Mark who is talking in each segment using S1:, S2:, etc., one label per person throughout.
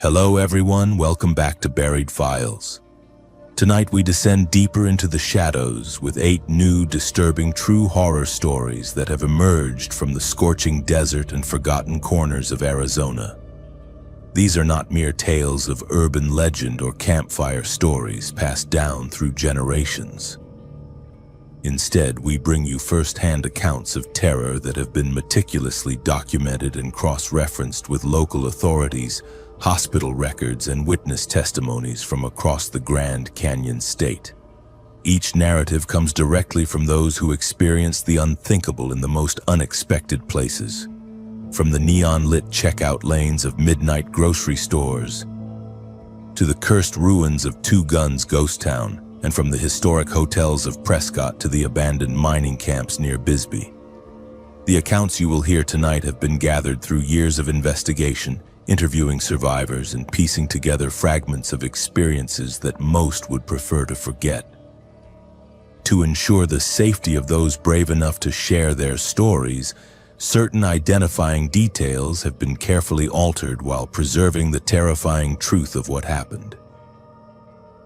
S1: Hello everyone, welcome back to Buried Files. Tonight we descend deeper into the shadows with 8 new, disturbing true horror stories that have emerged from the scorching desert and forgotten corners of Arizona. These are not mere tales of urban legend or campfire stories passed down through generations. Instead, we bring you first-hand accounts of terror that have been meticulously documented and cross-referenced with local authorities, hospital records, and witness testimonies from across the Grand Canyon state. Each narrative comes directly from those who experienced the unthinkable in the most unexpected places. From the neon-lit checkout lanes of midnight grocery stores, to the cursed ruins of Two Guns Ghost Town, and from the historic hotels of Prescott to the abandoned mining camps near Bisbee. The accounts you will hear tonight have been gathered through years of investigation, interviewing survivors and piecing together fragments of experiences that most would prefer to forget. To ensure the safety of those brave enough to share their stories, certain identifying details have been carefully altered while preserving the terrifying truth of what happened.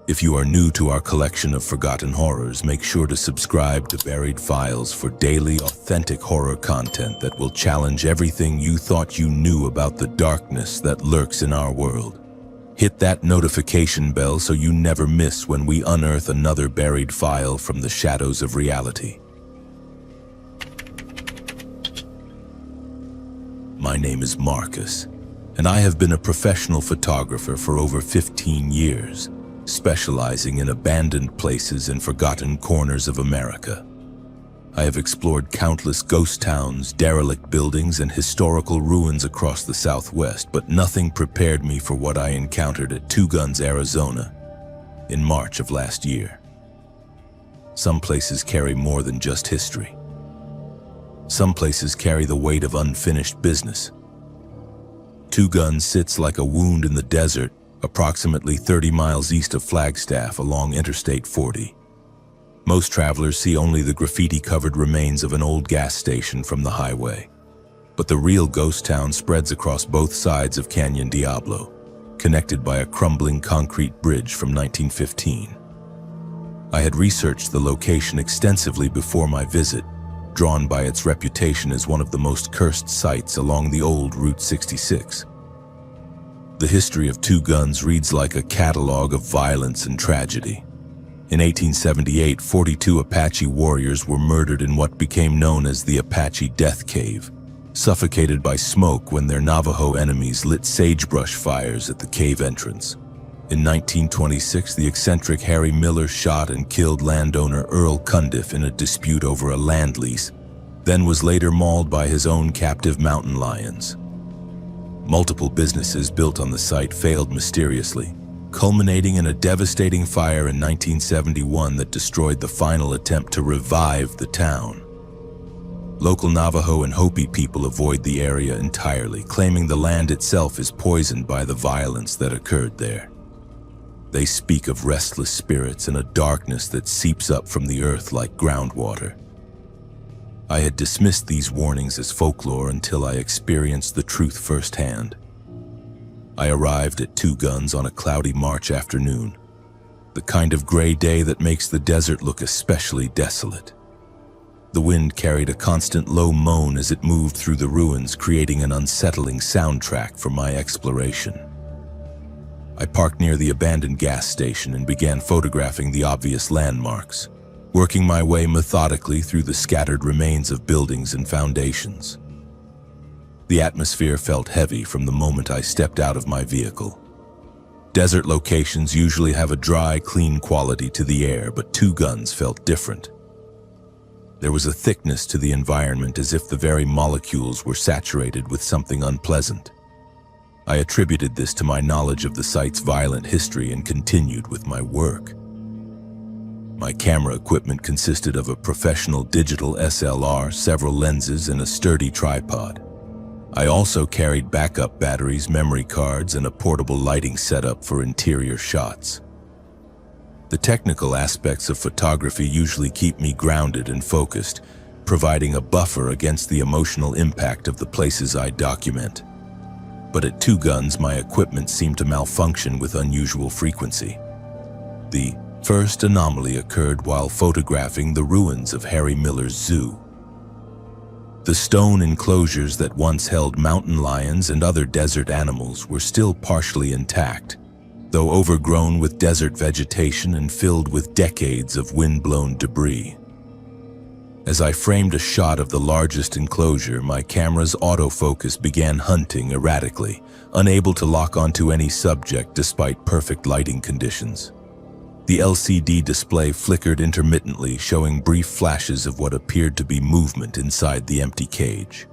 S1: If you are new to our collection of forgotten horrors, make sure to subscribe to Buried Files for daily, authentic horror content that will challenge everything you thought you knew about the darkness that lurks in our world. Hit that notification bell so you never miss when we unearth another buried file from the shadows of reality. My name is Marcus, and I have been a professional photographer for over 15 years. Specializing in abandoned places and forgotten corners of America. I have explored countless ghost towns, derelict buildings, and historical ruins across the Southwest, but nothing prepared me for what I encountered at Two Guns, Arizona, in March of last year. Some places carry more than just history. Some places carry the weight of unfinished business. Two Guns sits like a wound in the desert, approximately 30 miles east of Flagstaff along Interstate 40. Most travelers see only the graffiti-covered remains of an old gas station from the highway. But the real ghost town spreads across both sides of Canyon Diablo, connected by a crumbling concrete bridge from 1915. I had researched the location extensively before my visit, drawn by its reputation as one of the most cursed sites along the old Route 66. The history of Two Guns reads like a catalog of violence and tragedy. In 1878, 42 Apache warriors were murdered in what became known as the Apache Death Cave, suffocated by smoke when their Navajo enemies lit sagebrush fires at the cave entrance. In 1926, the eccentric Harry Miller shot and killed landowner Earl Cundiff in a dispute over a land lease, then was later mauled by his own captive mountain lions. Multiple businesses built on the site failed mysteriously, culminating in a devastating fire in 1971 that destroyed the final attempt to revive the town. Local Navajo and Hopi people avoid the area entirely, claiming the land itself is poisoned by the violence that occurred there. They speak of restless spirits and a darkness that seeps up from the earth like groundwater. I had dismissed these warnings as folklore until I experienced the truth firsthand. I arrived at Two Guns on a cloudy March afternoon, the kind of gray day that makes the desert look especially desolate. The wind carried a constant low moan as it moved through the ruins, creating an unsettling soundtrack for my exploration. I parked near the abandoned gas station and began photographing the obvious landmarks, working my way methodically through the scattered remains of buildings and foundations. The atmosphere felt heavy from the moment I stepped out of my vehicle. Desert locations usually have a dry, clean quality to the air, but Two Guns felt different. There was a thickness to the environment, as if the very molecules were saturated with something unpleasant. I attributed this to my knowledge of the site's violent history and continued with my work. My camera equipment consisted of a professional digital SLR, several lenses, and a sturdy tripod. I also carried backup batteries, memory cards, and a portable lighting setup for interior shots. The technical aspects of photography usually keep me grounded and focused, providing a buffer against the emotional impact of the places I document. but at 2 guns my equipment seemed to malfunction with unusual frequency. The first anomaly occurred while photographing the ruins of Harry Miller's zoo. The stone enclosures that once held mountain lions and other desert animals were still partially intact, though overgrown with desert vegetation and filled with decades of wind-blown debris. As I framed a shot of the largest enclosure, my camera's autofocus began hunting erratically, unable to lock onto any subject despite perfect lighting conditions. The LCD display flickered intermittently, showing brief flashes of what appeared to be movement inside the empty cage.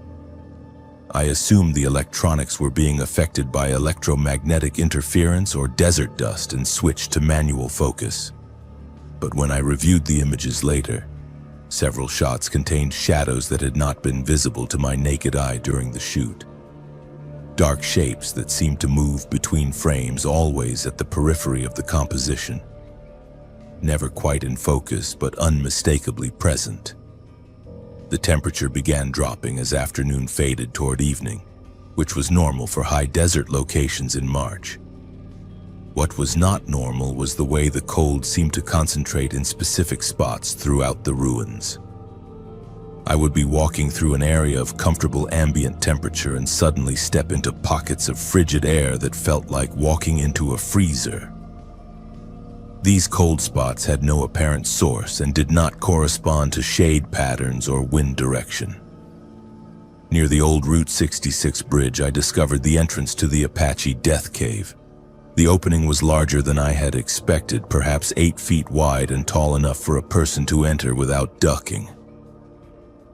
S1: I assumed the electronics were being affected by electromagnetic interference or desert dust and switched to manual focus. But when I reviewed the images later, several shots contained shadows that had not been visible to my naked eye during the shoot. Dark shapes that seemed to move between frames, always at the periphery of the composition. Never quite in focus, but unmistakably present. The temperature began dropping as afternoon faded toward evening, which was normal for high desert locations in March. What was not normal was the way the cold seemed to concentrate in specific spots throughout the ruins. I would be walking through an area of comfortable ambient temperature and suddenly step into pockets of frigid air that felt like walking into a freezer. These cold spots had no apparent source and did not correspond to shade patterns or wind direction. Near the old Route 66 bridge, I discovered the entrance to the Apache Death Cave. The opening was larger than I had expected, perhaps 8 feet wide and tall enough for a person to enter without ducking.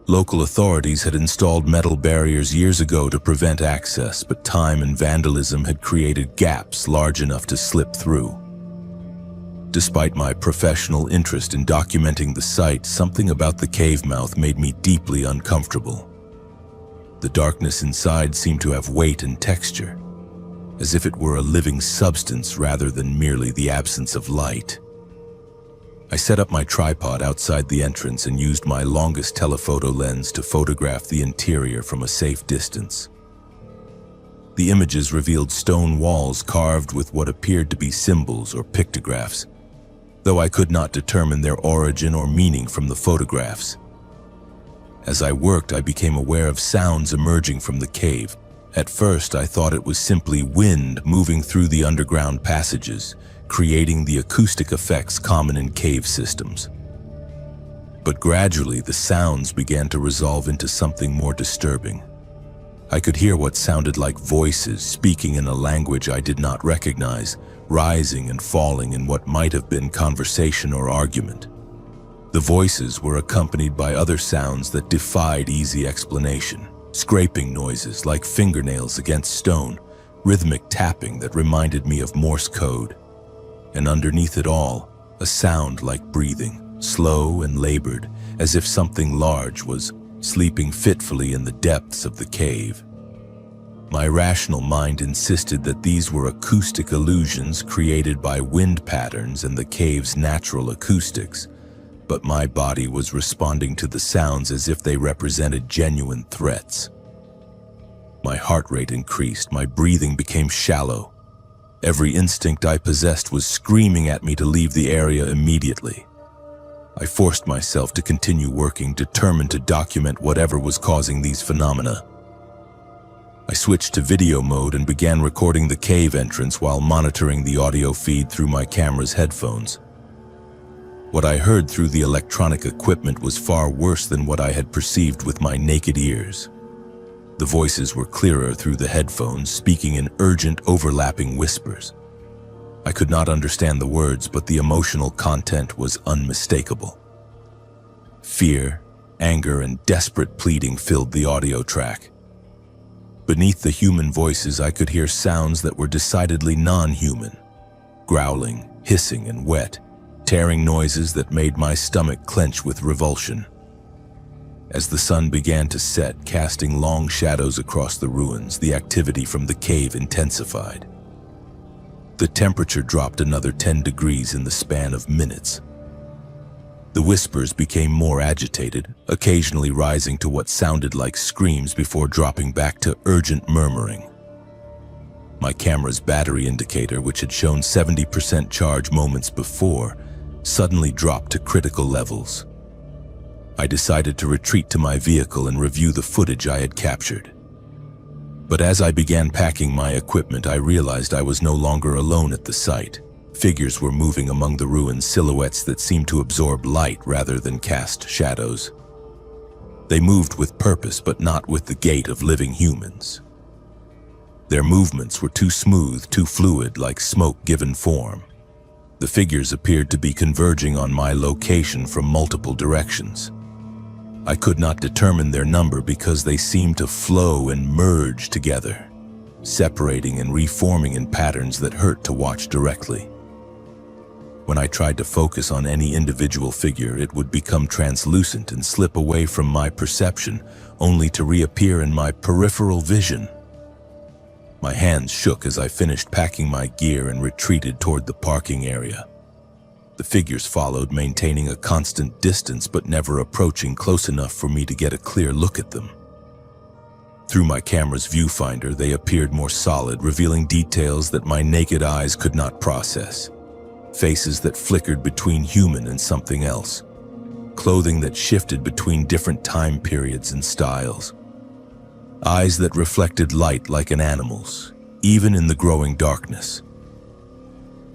S1: Local authorities had installed metal barriers years ago to prevent access, but time and vandalism had created gaps large enough to slip through. Despite my professional interest in documenting the site, something about the cave mouth made me deeply uncomfortable. The darkness inside seemed to have weight and texture, as if it were a living substance rather than merely the absence of light. I set up my tripod outside the entrance and used my longest telephoto lens to photograph the interior from a safe distance. The images revealed stone walls carved with what appeared to be symbols or pictographs, though I could not determine their origin or meaning from the photographs. As I worked, I became aware of sounds emerging from the cave. At first, I thought it was simply wind moving through the underground passages, creating the acoustic effects common in cave systems. But gradually, the sounds began to resolve into something more disturbing. I could hear what sounded like voices speaking in a language I did not recognize, rising and falling in what might have been conversation or argument. The voices were accompanied by other sounds that defied easy explanation. Scraping noises like fingernails against stone, rhythmic tapping that reminded me of Morse code. And underneath it all, a sound like breathing, slow and labored, as if something large was sleeping fitfully in the depths of the cave. My rational mind insisted that these were acoustic illusions created by wind patterns and the cave's natural acoustics, but my body was responding to the sounds as if they represented genuine threats. My heart rate increased, my breathing became shallow. Every instinct I possessed was screaming at me to leave the area immediately. I forced myself to continue working, determined to document whatever was causing these phenomena. I switched to video mode and began recording the cave entrance while monitoring the audio feed through my camera's headphones. What I heard through the electronic equipment was far worse than what I had perceived with my naked ears. The voices were clearer through the headphones, speaking in urgent, overlapping whispers. I could not understand the words, but the emotional content was unmistakable. Fear, anger, and desperate pleading filled the audio track. Beneath the human voices, I could hear sounds that were decidedly non-human. Growling, hissing, and wet, tearing noises that made my stomach clench with revulsion. As the sun began to set, casting long shadows across the ruins, the activity from the cave intensified. The temperature dropped another 10 degrees in the span of minutes. The whispers became more agitated, occasionally rising to what sounded like screams before dropping back to urgent murmuring. My camera's battery indicator, which had shown 70% charge moments before, suddenly dropped to critical levels. I decided to retreat to my vehicle and review the footage I had captured. But as I began packing my equipment, I realized I was no longer alone at the site. Figures were moving among the ruins, silhouettes that seemed to absorb light rather than cast shadows. They moved with purpose, but not with the gait of living humans. Their movements were too smooth, too fluid, like smoke given form. The figures appeared to be converging on my location from multiple directions. I could not determine their number because they seemed to flow and merge together, separating and reforming in patterns that hurt to watch directly. When I tried to focus on any individual figure, it would become translucent and slip away from my perception, only to reappear in my peripheral vision. My hands shook as I finished packing my gear and retreated toward the parking area. The figures followed, maintaining a constant distance but never approaching close enough for me to get a clear look at them. Through my camera's viewfinder, they appeared more solid, revealing details that my naked eyes could not process. Faces that flickered between human and something else. Clothing that shifted between different time periods and styles. Eyes that reflected light like an animal's, even in the growing darkness.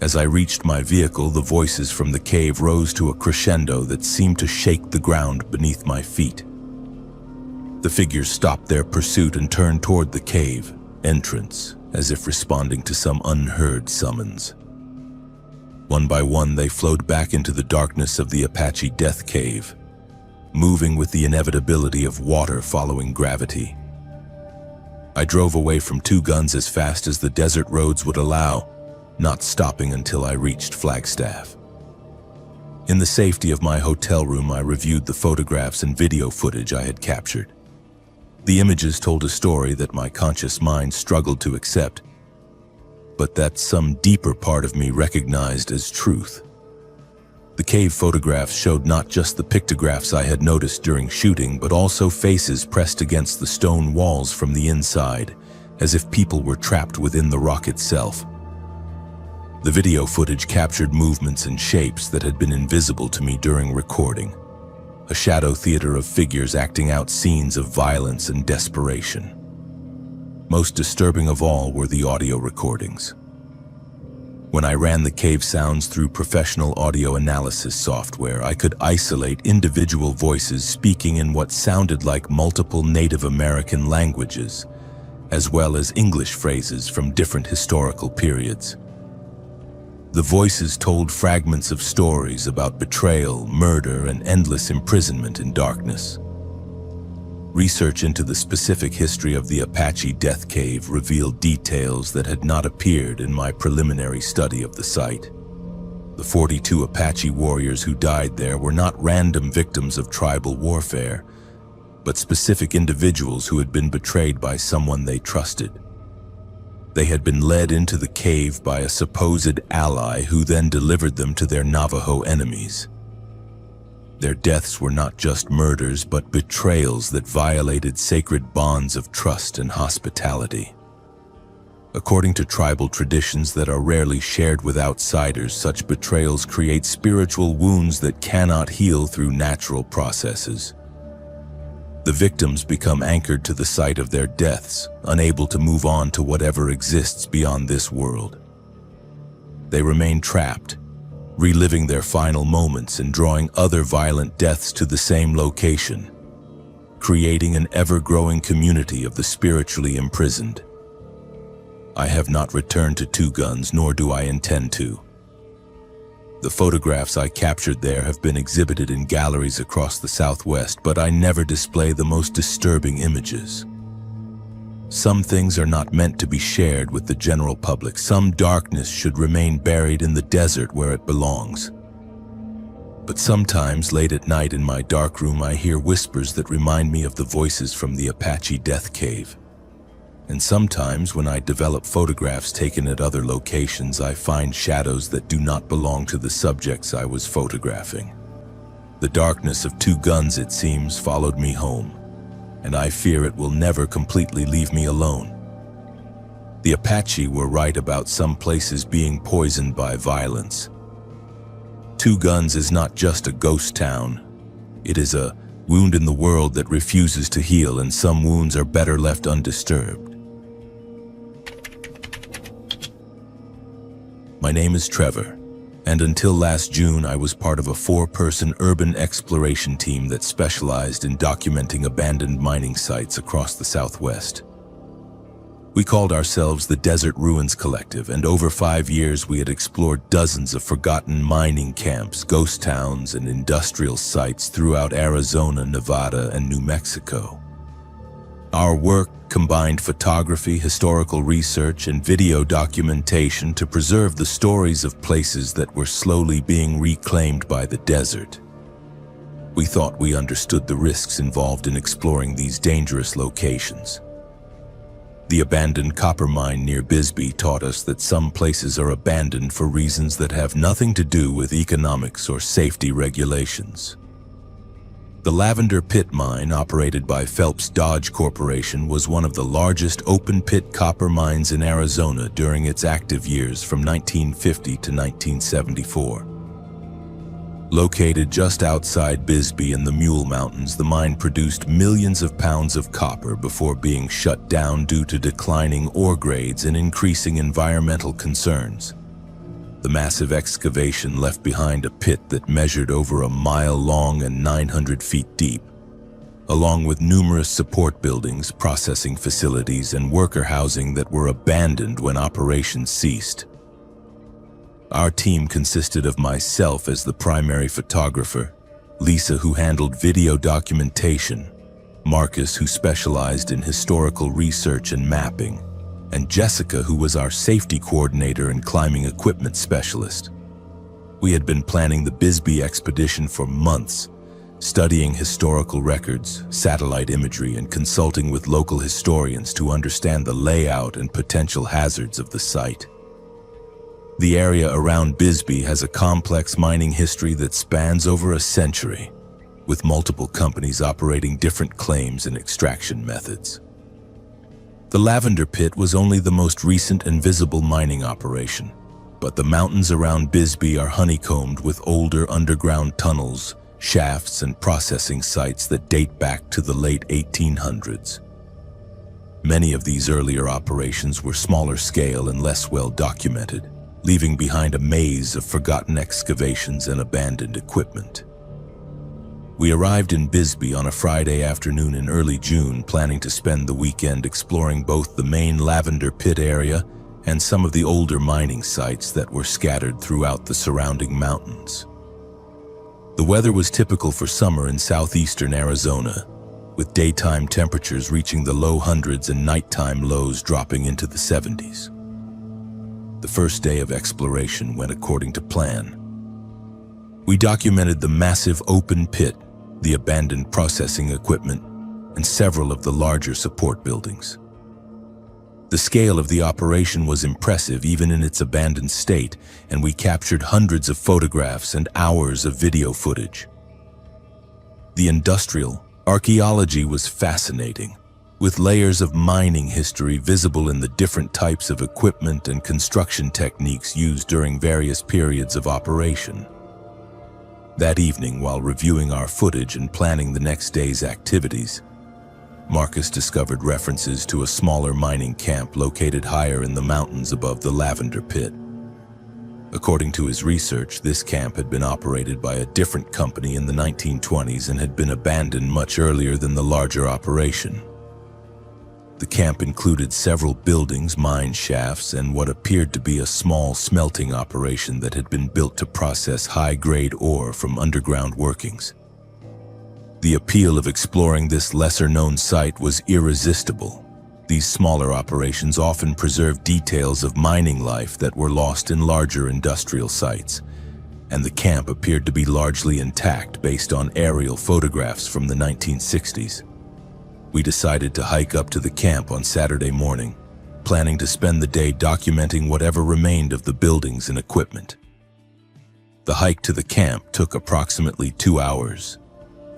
S1: As I reached my vehicle, the voices from the cave rose to a crescendo that seemed to shake the ground beneath my feet. The figures stopped their pursuit and turned toward the cave entrance, as if responding to some unheard summons. One by one, they flowed back into the darkness of the Apache Death Cave, moving with the inevitability of water following gravity. I drove away from Two Guns as fast as the desert roads would allow, not stopping until I reached Flagstaff. In the safety of my hotel room, I reviewed the photographs and video footage I had captured. The images told a story that my conscious mind struggled to accept, but that some deeper part of me recognized as truth. The cave photographs showed not just the pictographs I had noticed during shooting, but also faces pressed against the stone walls from the inside, as if people were trapped within the rock itself. The video footage captured movements and shapes that had been invisible to me during recording, a shadow theater of figures acting out scenes of violence and desperation. Most disturbing of all were the audio recordings. When I ran the cave sounds through professional audio analysis software, I could isolate individual voices speaking in what sounded like multiple Native American languages, as well as English phrases from different historical periods. The voices told fragments of stories about betrayal, murder, and endless imprisonment in darkness. Research into the specific history of the Apache Death Cave revealed details that had not appeared in my preliminary study of the site. The 42 Apache warriors who died there were not random victims of tribal warfare, but specific individuals who had been betrayed by someone they trusted. They had been led into the cave by a supposed ally who then delivered them to their Navajo enemies. Their deaths were not just murders, but betrayals that violated sacred bonds of trust and hospitality. According to tribal traditions that are rarely shared with outsiders, such betrayals create spiritual wounds that cannot heal through natural processes. The victims become anchored to the site of their deaths, unable to move on to whatever exists beyond this world. They remain trapped, reliving their final moments and drawing other violent deaths to the same location, creating an ever-growing community of the spiritually imprisoned. I have not returned to Two Guns, nor do I intend to. The photographs I captured there have been exhibited in galleries across the Southwest, but I never display the most disturbing images. Some things are not meant to be shared with the general public. Some darkness should remain buried in the desert where it belongs. But sometimes, late at night in my dark room, I hear whispers that remind me of the voices from the Apache Death Cave. And sometimes, when I develop photographs taken at other locations, I find shadows that do not belong to the subjects I was photographing. The darkness of Two Guns, it seems, followed me home, and I fear it will never completely leave me alone. The Apache were right about some places being poisoned by violence. Two Guns is not just a ghost town. It is a wound in the world that refuses to heal, and some wounds are better left undisturbed. My name is Trevor, and until last June I was part of a 4-person urban exploration team that specialized in documenting abandoned mining sites across the Southwest. We called ourselves the Desert Ruins Collective, and over 5 years we had explored dozens of forgotten mining camps, ghost towns, and industrial sites throughout Arizona, Nevada, and New Mexico. Our work combined photography, historical research, and video documentation to preserve the stories of places that were slowly being reclaimed by the desert. We thought we understood the risks involved in exploring these dangerous locations. The abandoned copper mine near Bisbee taught us that some places are abandoned for reasons that have nothing to do with economics or safety regulations. The Lavender Pit mine, operated by Phelps Dodge Corporation, was one of the largest open-pit copper mines in Arizona during its active years from 1950 to 1974. Located just outside Bisbee in the Mule Mountains, the mine produced millions of pounds of copper before being shut down due to declining ore grades and increasing environmental concerns. The massive excavation left behind a pit that measured over a mile long and 900 feet deep, along with numerous support buildings, processing facilities, and worker housing that were abandoned when operations ceased. Our team consisted of myself as the primary photographer, Lisa, who handled video documentation, Marcus, who specialized in historical research and mapping, and Jessica, who was our safety coordinator and climbing equipment specialist. We had been planning the Bisbee expedition for months, studying historical records, satellite imagery, and consulting with local historians to understand the layout and potential hazards of the site. The area around Bisbee has a complex mining history that spans over a century, with multiple companies operating different claims and extraction methods. The Lavender Pit was only the most recent and visible mining operation, but the mountains around Bisbee are honeycombed with older underground tunnels, shafts, and processing sites that date back to the late 1800s. Many of these earlier operations were smaller scale and less well documented, leaving behind a maze of forgotten excavations and abandoned equipment. We arrived in Bisbee on a Friday afternoon in early June, planning to spend the weekend exploring both the main Lavender Pit area and some of the older mining sites that were scattered throughout the surrounding mountains. The weather was typical for summer in southeastern Arizona, with daytime temperatures reaching the low hundreds and nighttime lows dropping into the 70s. The first day of exploration went according to plan. We documented the massive open pit, the abandoned processing equipment, and several of the larger support buildings. The scale of the operation was impressive even in its abandoned state, and we captured hundreds of photographs and hours of video footage. The industrial archaeology was fascinating, with layers of mining history visible in the different types of equipment and construction techniques used during various periods of operation. That evening, while reviewing our footage and planning the next day's activities, Marcus discovered references to a smaller mining camp located higher in the mountains above the Lavender Pit. According to his research, this camp had been operated by a different company in the 1920s and had been abandoned much earlier than the larger operation. The camp included several buildings, mine shafts, and what appeared to be a small smelting operation that had been built to process high-grade ore from underground workings. The appeal of exploring this lesser-known site was irresistible. These smaller operations often preserved details of mining life that were lost in larger industrial sites, and the camp appeared to be largely intact based on aerial photographs from the 1960s. We decided to hike up to the camp on Saturday morning, planning to spend the day documenting whatever remained of the buildings and equipment. The hike to the camp took approximately 2 hours.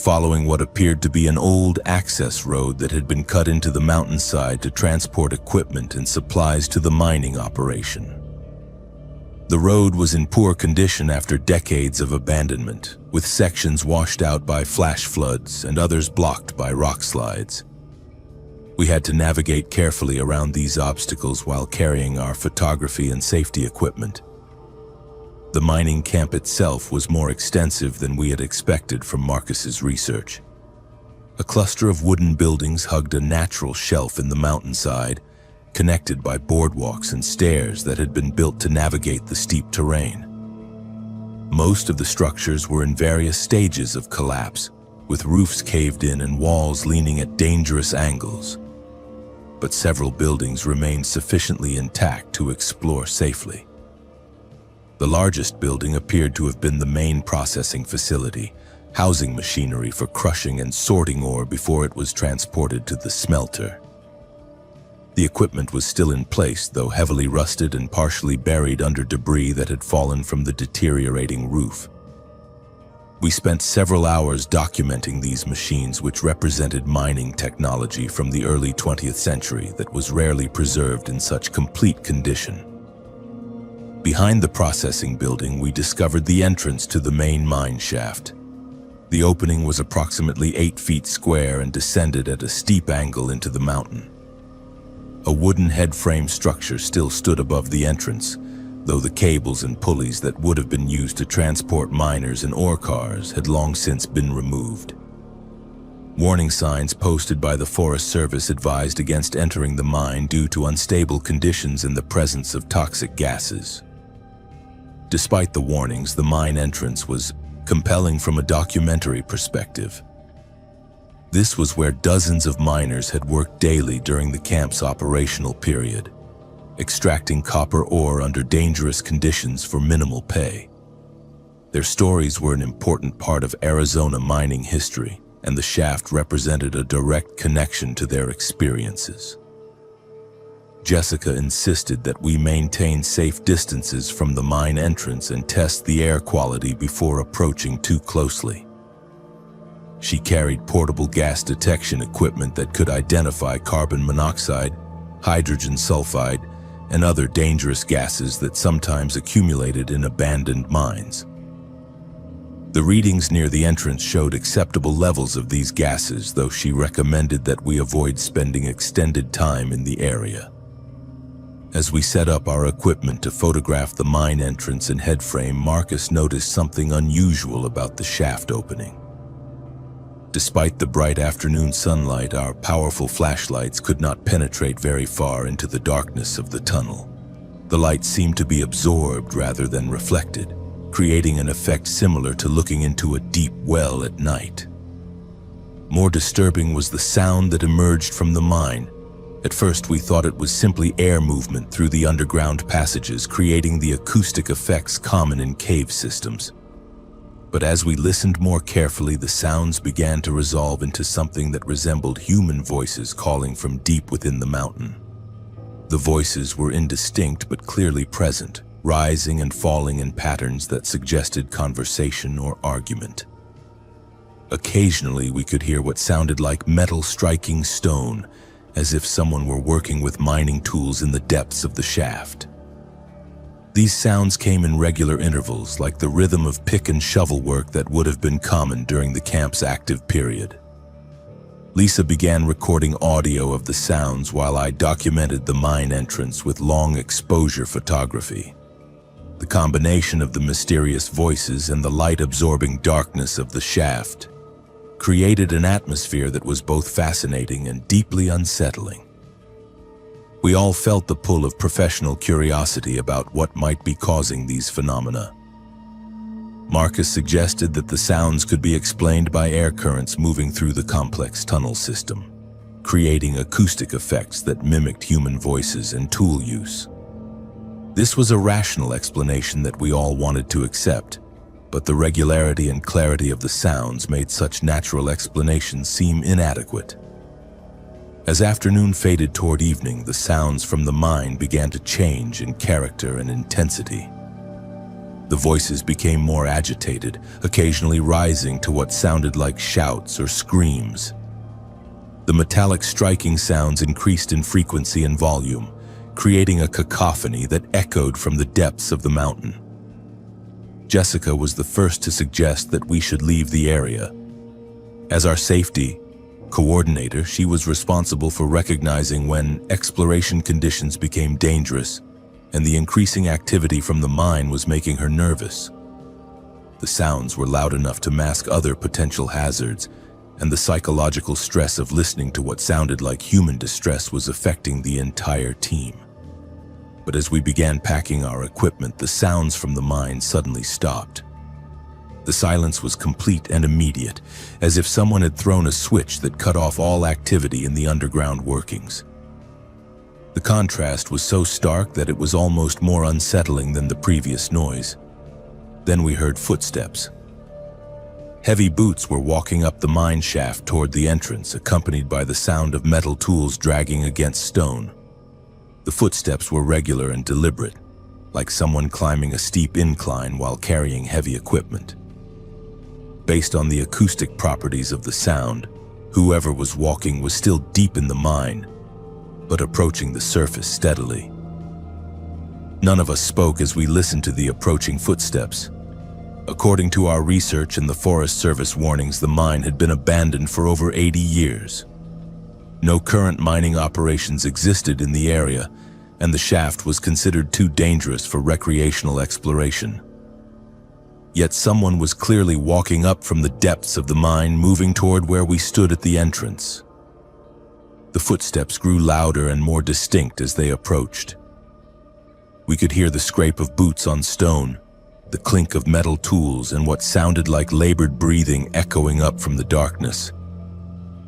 S1: following what appeared to be an old access road that had been cut into the mountainside to transport equipment and supplies to the mining operation. The road was in poor condition after decades of abandonment, with sections washed out by flash floods and others blocked by rock slides. We had to navigate carefully around these obstacles while carrying our photography and safety equipment. The mining camp itself was more extensive than we had expected from Marcus's research. A cluster of wooden buildings hugged a natural shelf in the mountainside, connected by boardwalks and stairs that had been built to navigate the steep terrain. Most of the structures were in various stages of collapse, with roofs caved in and walls leaning at dangerous angles. But several buildings remained sufficiently intact to explore safely. The largest building appeared to have been the main processing facility, housing machinery for crushing and sorting ore before it was transported to the smelter. The equipment was still in place, though heavily rusted and partially buried under debris that had fallen from the deteriorating roof. We spent several hours documenting these machines, which represented mining technology from the early 20th century that was rarely preserved in such complete condition. Behind the processing building, we discovered the entrance to the main mine shaft. The opening was approximately 8 feet square and descended at a steep angle into the mountain. A wooden head frame structure still stood above the entrance, though the cables and pulleys that would have been used to transport miners and ore cars had long since been removed. Warning signs posted by the Forest Service advised against entering the mine due to unstable conditions and the presence of toxic gases. Despite the warnings, the mine entrance was compelling from a documentary perspective. This was where dozens of miners had worked daily during the camp's operational period, extracting copper ore under dangerous conditions for minimal pay. Their stories were an important part of Arizona mining history, and the shaft represented a direct connection to their experiences. Jessica insisted that we maintain safe distances from the mine entrance and test the air quality before approaching too closely. She carried portable gas detection equipment that could identify carbon monoxide, hydrogen sulfide, and other dangerous gases that sometimes accumulated in abandoned mines. The readings near the entrance showed acceptable levels of these gases, though she recommended that we avoid spending extended time in the area. As we set up our equipment to photograph the mine entrance and headframe, Marcus noticed something unusual about the shaft opening. Despite the bright afternoon sunlight, our powerful flashlights could not penetrate very far into the darkness of the tunnel. The light seemed to be absorbed rather than reflected, creating an effect similar to looking into a deep well at night. More disturbing was the sound that emerged from the mine. At first, we thought it was simply air movement through the underground passages, creating the acoustic effects common in cave systems. But as we listened more carefully, the sounds began to resolve into something that resembled human voices calling from deep within the mountain. The voices were indistinct but clearly present, rising and falling in patterns that suggested conversation or argument. Occasionally, we could hear what sounded like metal striking stone, as if someone were working with mining tools in the depths of the shaft. These sounds came in regular intervals, like the rhythm of pick and shovel work that would have been common during the camp's active period. Lisa began recording audio of the sounds while I documented the mine entrance with long exposure photography. The combination of the mysterious voices and the light-absorbing darkness of the shaft created an atmosphere that was both fascinating and deeply unsettling. We all felt the pull of professional curiosity about what might be causing these phenomena. Marcus suggested that the sounds could be explained by air currents moving through the complex tunnel system, creating acoustic effects that mimicked human voices and tool use. This was a rational explanation that we all wanted to accept, but the regularity and clarity of the sounds made such natural explanations seem inadequate. As afternoon faded toward evening, the sounds from the mine began to change in character and intensity. The voices became more agitated, occasionally rising to what sounded like shouts or screams. The metallic striking sounds increased in frequency and volume, creating a cacophony that echoed from the depths of the mountain. Jessica was the first to suggest that we should leave the area. As our safety coordinator, she was responsible for recognizing when exploration conditions became dangerous and the increasing activity from the mine was making her nervous. The sounds were loud enough to mask other potential hazards, and the psychological stress of listening to what sounded like human distress was affecting the entire team. But as we began packing our equipment, the sounds from the mine suddenly stopped. The silence was complete and immediate, as if someone had thrown a switch that cut off all activity in the underground workings. The contrast was so stark that it was almost more unsettling than the previous noise. Then we heard footsteps. Heavy boots were walking up the mine shaft toward the entrance, accompanied by the sound of metal tools dragging against stone. The footsteps were regular and deliberate, like someone climbing a steep incline while carrying heavy equipment. Based on the acoustic properties of the sound, whoever was walking was still deep in the mine, but approaching the surface steadily. None of us spoke as we listened to the approaching footsteps. According to our research and the Forest Service warnings, the mine had been abandoned for over 80 years. No current mining operations existed in the area, and the shaft was considered too dangerous for recreational exploration. Yet someone was clearly walking up from the depths of the mine, moving toward where we stood at the entrance. The footsteps grew louder and more distinct as they approached. We could hear the scrape of boots on stone, the clink of metal tools, and what sounded like labored breathing echoing up from the darkness.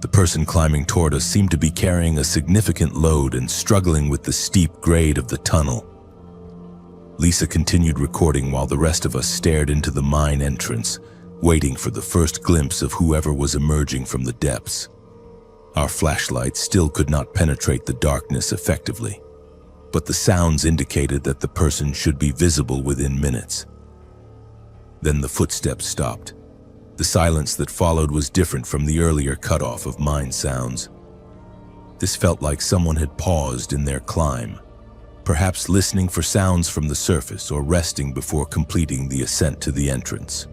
S1: The person climbing toward us seemed to be carrying a significant load and struggling with the steep grade of the tunnel. Lisa continued recording while the rest of us stared into the mine entrance, waiting for the first glimpse of whoever was emerging from the depths. Our flashlights still could not penetrate the darkness effectively, but the sounds indicated that the person should be visible within minutes. Then the footsteps stopped. The silence that followed was different from the earlier cutoff of mine sounds. This felt like someone had paused in their climb, perhaps listening for sounds from the surface or resting before completing the ascent to the entrance.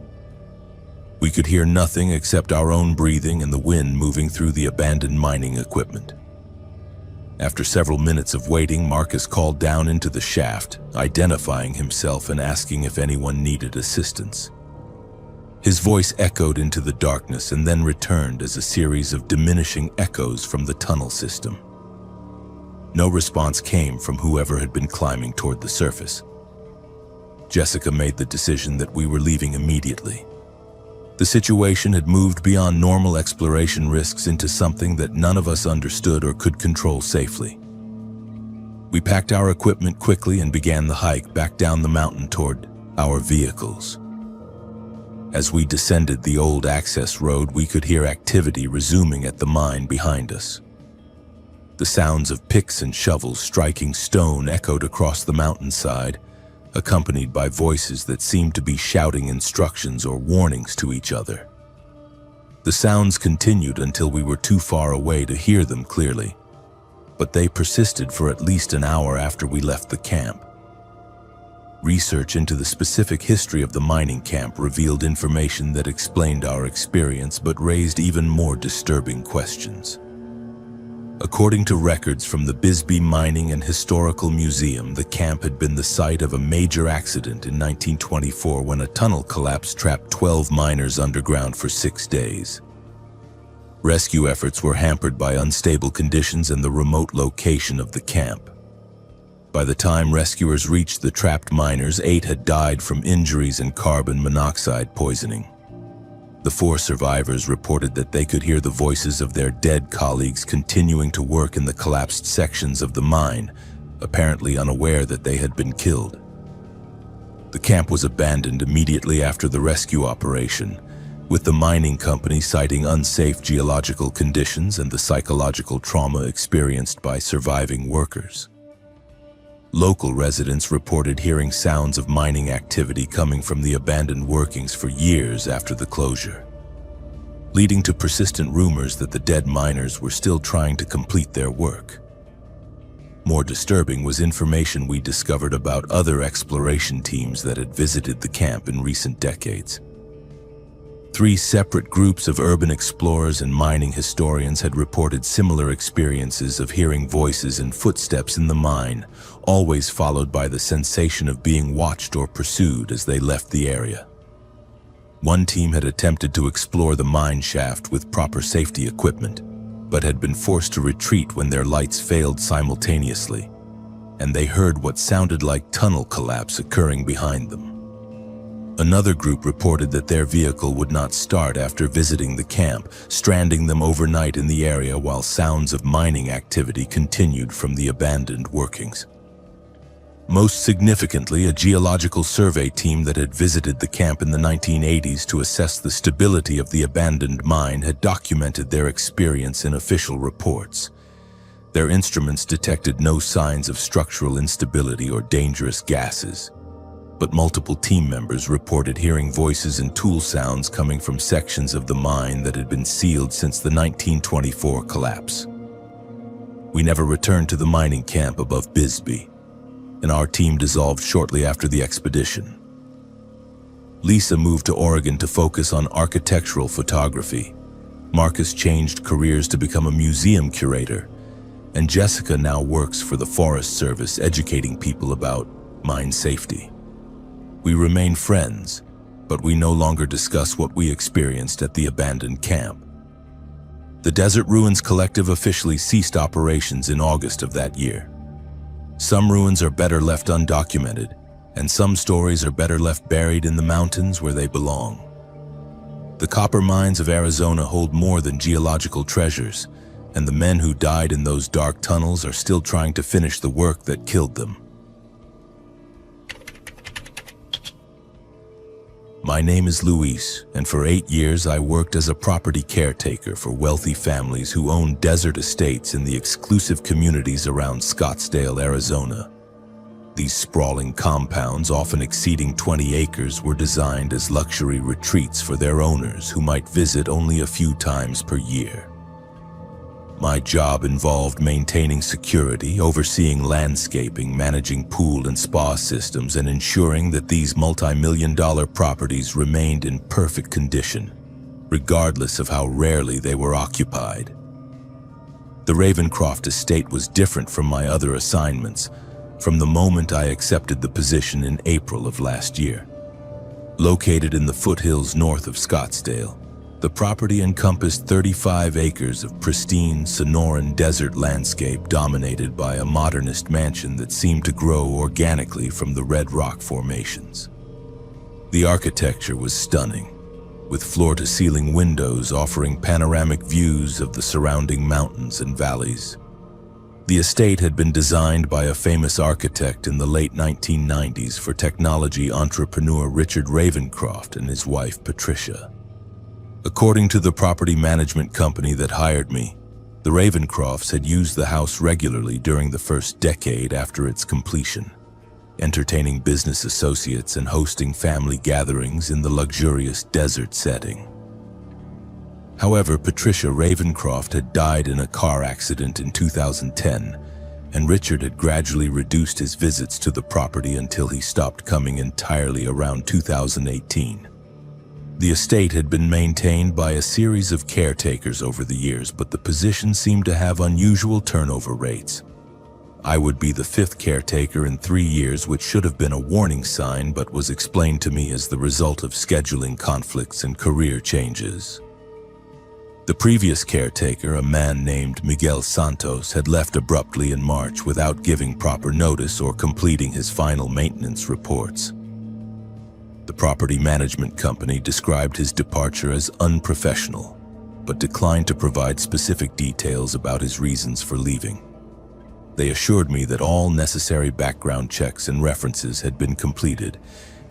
S1: We could hear nothing except our own breathing and the wind moving through the abandoned mining equipment. After several minutes of waiting, Marcus called down into the shaft, identifying himself and asking if anyone needed assistance. His voice echoed into the darkness and then returned as a series of diminishing echoes from the tunnel system. No response came from whoever had been climbing toward the surface. Jessica made the decision that we were leaving immediately. The situation had moved beyond normal exploration risks into something that none of us understood or could control safely. We packed our equipment quickly and began the hike back down the mountain toward our vehicles. As we descended the old access road, we could hear activity resuming at the mine behind us. The sounds of picks and shovels striking stone echoed across the mountainside, accompanied by voices that seemed to be shouting instructions or warnings to each other. The sounds continued until we were too far away to hear them clearly, but they persisted for at least an hour after we left the camp. Research into the specific history of the mining camp revealed information that explained our experience but raised even more disturbing questions. According to records from the Bisbee Mining and Historical Museum, the camp had been the site of a major accident in 1924 when a tunnel collapse trapped 12 miners underground for 6 days. Rescue efforts were hampered by unstable conditions and the remote location of the camp. By the time rescuers reached the trapped miners, 8 had died from injuries and carbon monoxide poisoning. The 4 survivors reported that they could hear the voices of their dead colleagues continuing to work in the collapsed sections of the mine, apparently unaware that they had been killed. The camp was abandoned immediately after the rescue operation, with the mining company citing unsafe geological conditions and the psychological trauma experienced by surviving workers. Local residents reported hearing sounds of mining activity coming from the abandoned workings for years after the closure, leading to persistent rumors that the dead miners were still trying to complete their work. More disturbing was information we discovered about other exploration teams that had visited the camp in recent decades. 3 separate groups of urban explorers and mining historians had reported similar experiences of hearing voices and footsteps in the mine, always followed by the sensation of being watched or pursued as they left the area. One team had attempted to explore the mine shaft with proper safety equipment, but had been forced to retreat when their lights failed simultaneously, and they heard what sounded like tunnel collapse occurring behind them. Another group reported that their vehicle would not start after visiting the camp, stranding them overnight in the area while sounds of mining activity continued from the abandoned workings. Most significantly, a geological survey team that had visited the camp in the 1980s to assess the stability of the abandoned mine had documented their experience in official reports. Their instruments detected no signs of structural instability or dangerous gases, but multiple team members reported hearing voices and tool sounds coming from sections of the mine that had been sealed since the 1924 collapse. We never returned to the mining camp above Bisbee, and our team dissolved shortly after the expedition. Lisa moved to Oregon to focus on architectural photography. Marcus changed careers to become a museum curator, and Jessica now works for the Forest Service educating people about mine safety. We remain friends, but we no longer discuss what we experienced at the abandoned camp. The Desert Ruins Collective officially ceased operations in August of that year. Some ruins are better left undocumented, and some stories are better left buried in the mountains where they belong. The copper mines of Arizona hold more than geological treasures, and the men who died in those dark tunnels are still trying to finish the work that killed them. My name is Luis, and for 8 years I worked as a property caretaker for wealthy families who own desert estates in the exclusive communities around Scottsdale, Arizona. These sprawling compounds, often exceeding 20 acres, were designed as luxury retreats for their owners who might visit only a few times per year. My job involved maintaining security, overseeing landscaping, managing pool and spa systems, and ensuring that these multi-million-dollar properties remained in perfect condition, regardless of how rarely they were occupied. The Ravencroft estate was different from my other assignments from the moment I accepted the position in April of last year. Located in the foothills north of Scottsdale, the property encompassed 35 acres of pristine Sonoran desert landscape dominated by a modernist mansion that seemed to grow organically from the red rock formations. The architecture was stunning, with floor-to-ceiling windows offering panoramic views of the surrounding mountains and valleys. The estate had been designed by a famous architect in the late 1990s for technology entrepreneur Richard Ravencroft and his wife Patricia. According to the property management company that hired me, the Ravencrofts had used the house regularly during the first decade after its completion, entertaining business associates and hosting family gatherings in the luxurious desert setting. However, Patricia Ravencroft had died in a car accident in 2010, and Richard had gradually reduced his visits to the property until he stopped coming entirely around 2018. The estate had been maintained by a series of caretakers over the years, but the position seemed to have unusual turnover rates. I would be the 5th caretaker in 3 years, which should have been a warning sign, but was explained to me as the result of scheduling conflicts and career changes. The previous caretaker, a man named Miguel Santos, had left abruptly in March without giving proper notice or completing his final maintenance reports. The property management company described his departure as unprofessional, but declined to provide specific details about his reasons for leaving. They assured me that all necessary background checks and references had been completed,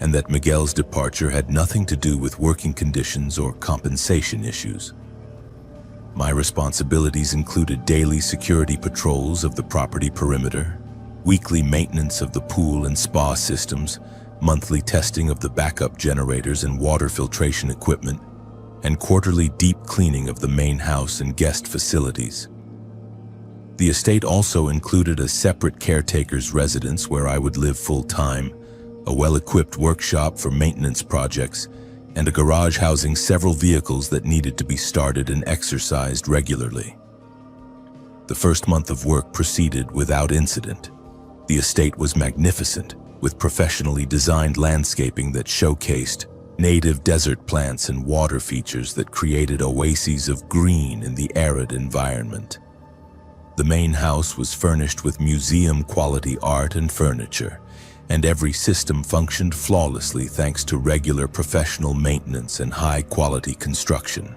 S1: and that Miguel's departure had nothing to do with working conditions or compensation issues. My responsibilities included daily security patrols of the property perimeter, weekly maintenance of the pool and spa systems, monthly testing of the backup generators and water filtration equipment, and quarterly deep cleaning of the main house and guest facilities. The estate also included a separate caretaker's residence where I would live full-time, a well-equipped workshop for maintenance projects, and a garage housing several vehicles that needed to be started and exercised regularly. The first month of work proceeded without incident. The estate was magnificent, with professionally designed landscaping that showcased native desert plants and water features that created oases of green in the arid environment. The main house was furnished with museum-quality art and furniture, and every system functioned flawlessly thanks to regular professional maintenance and high-quality construction.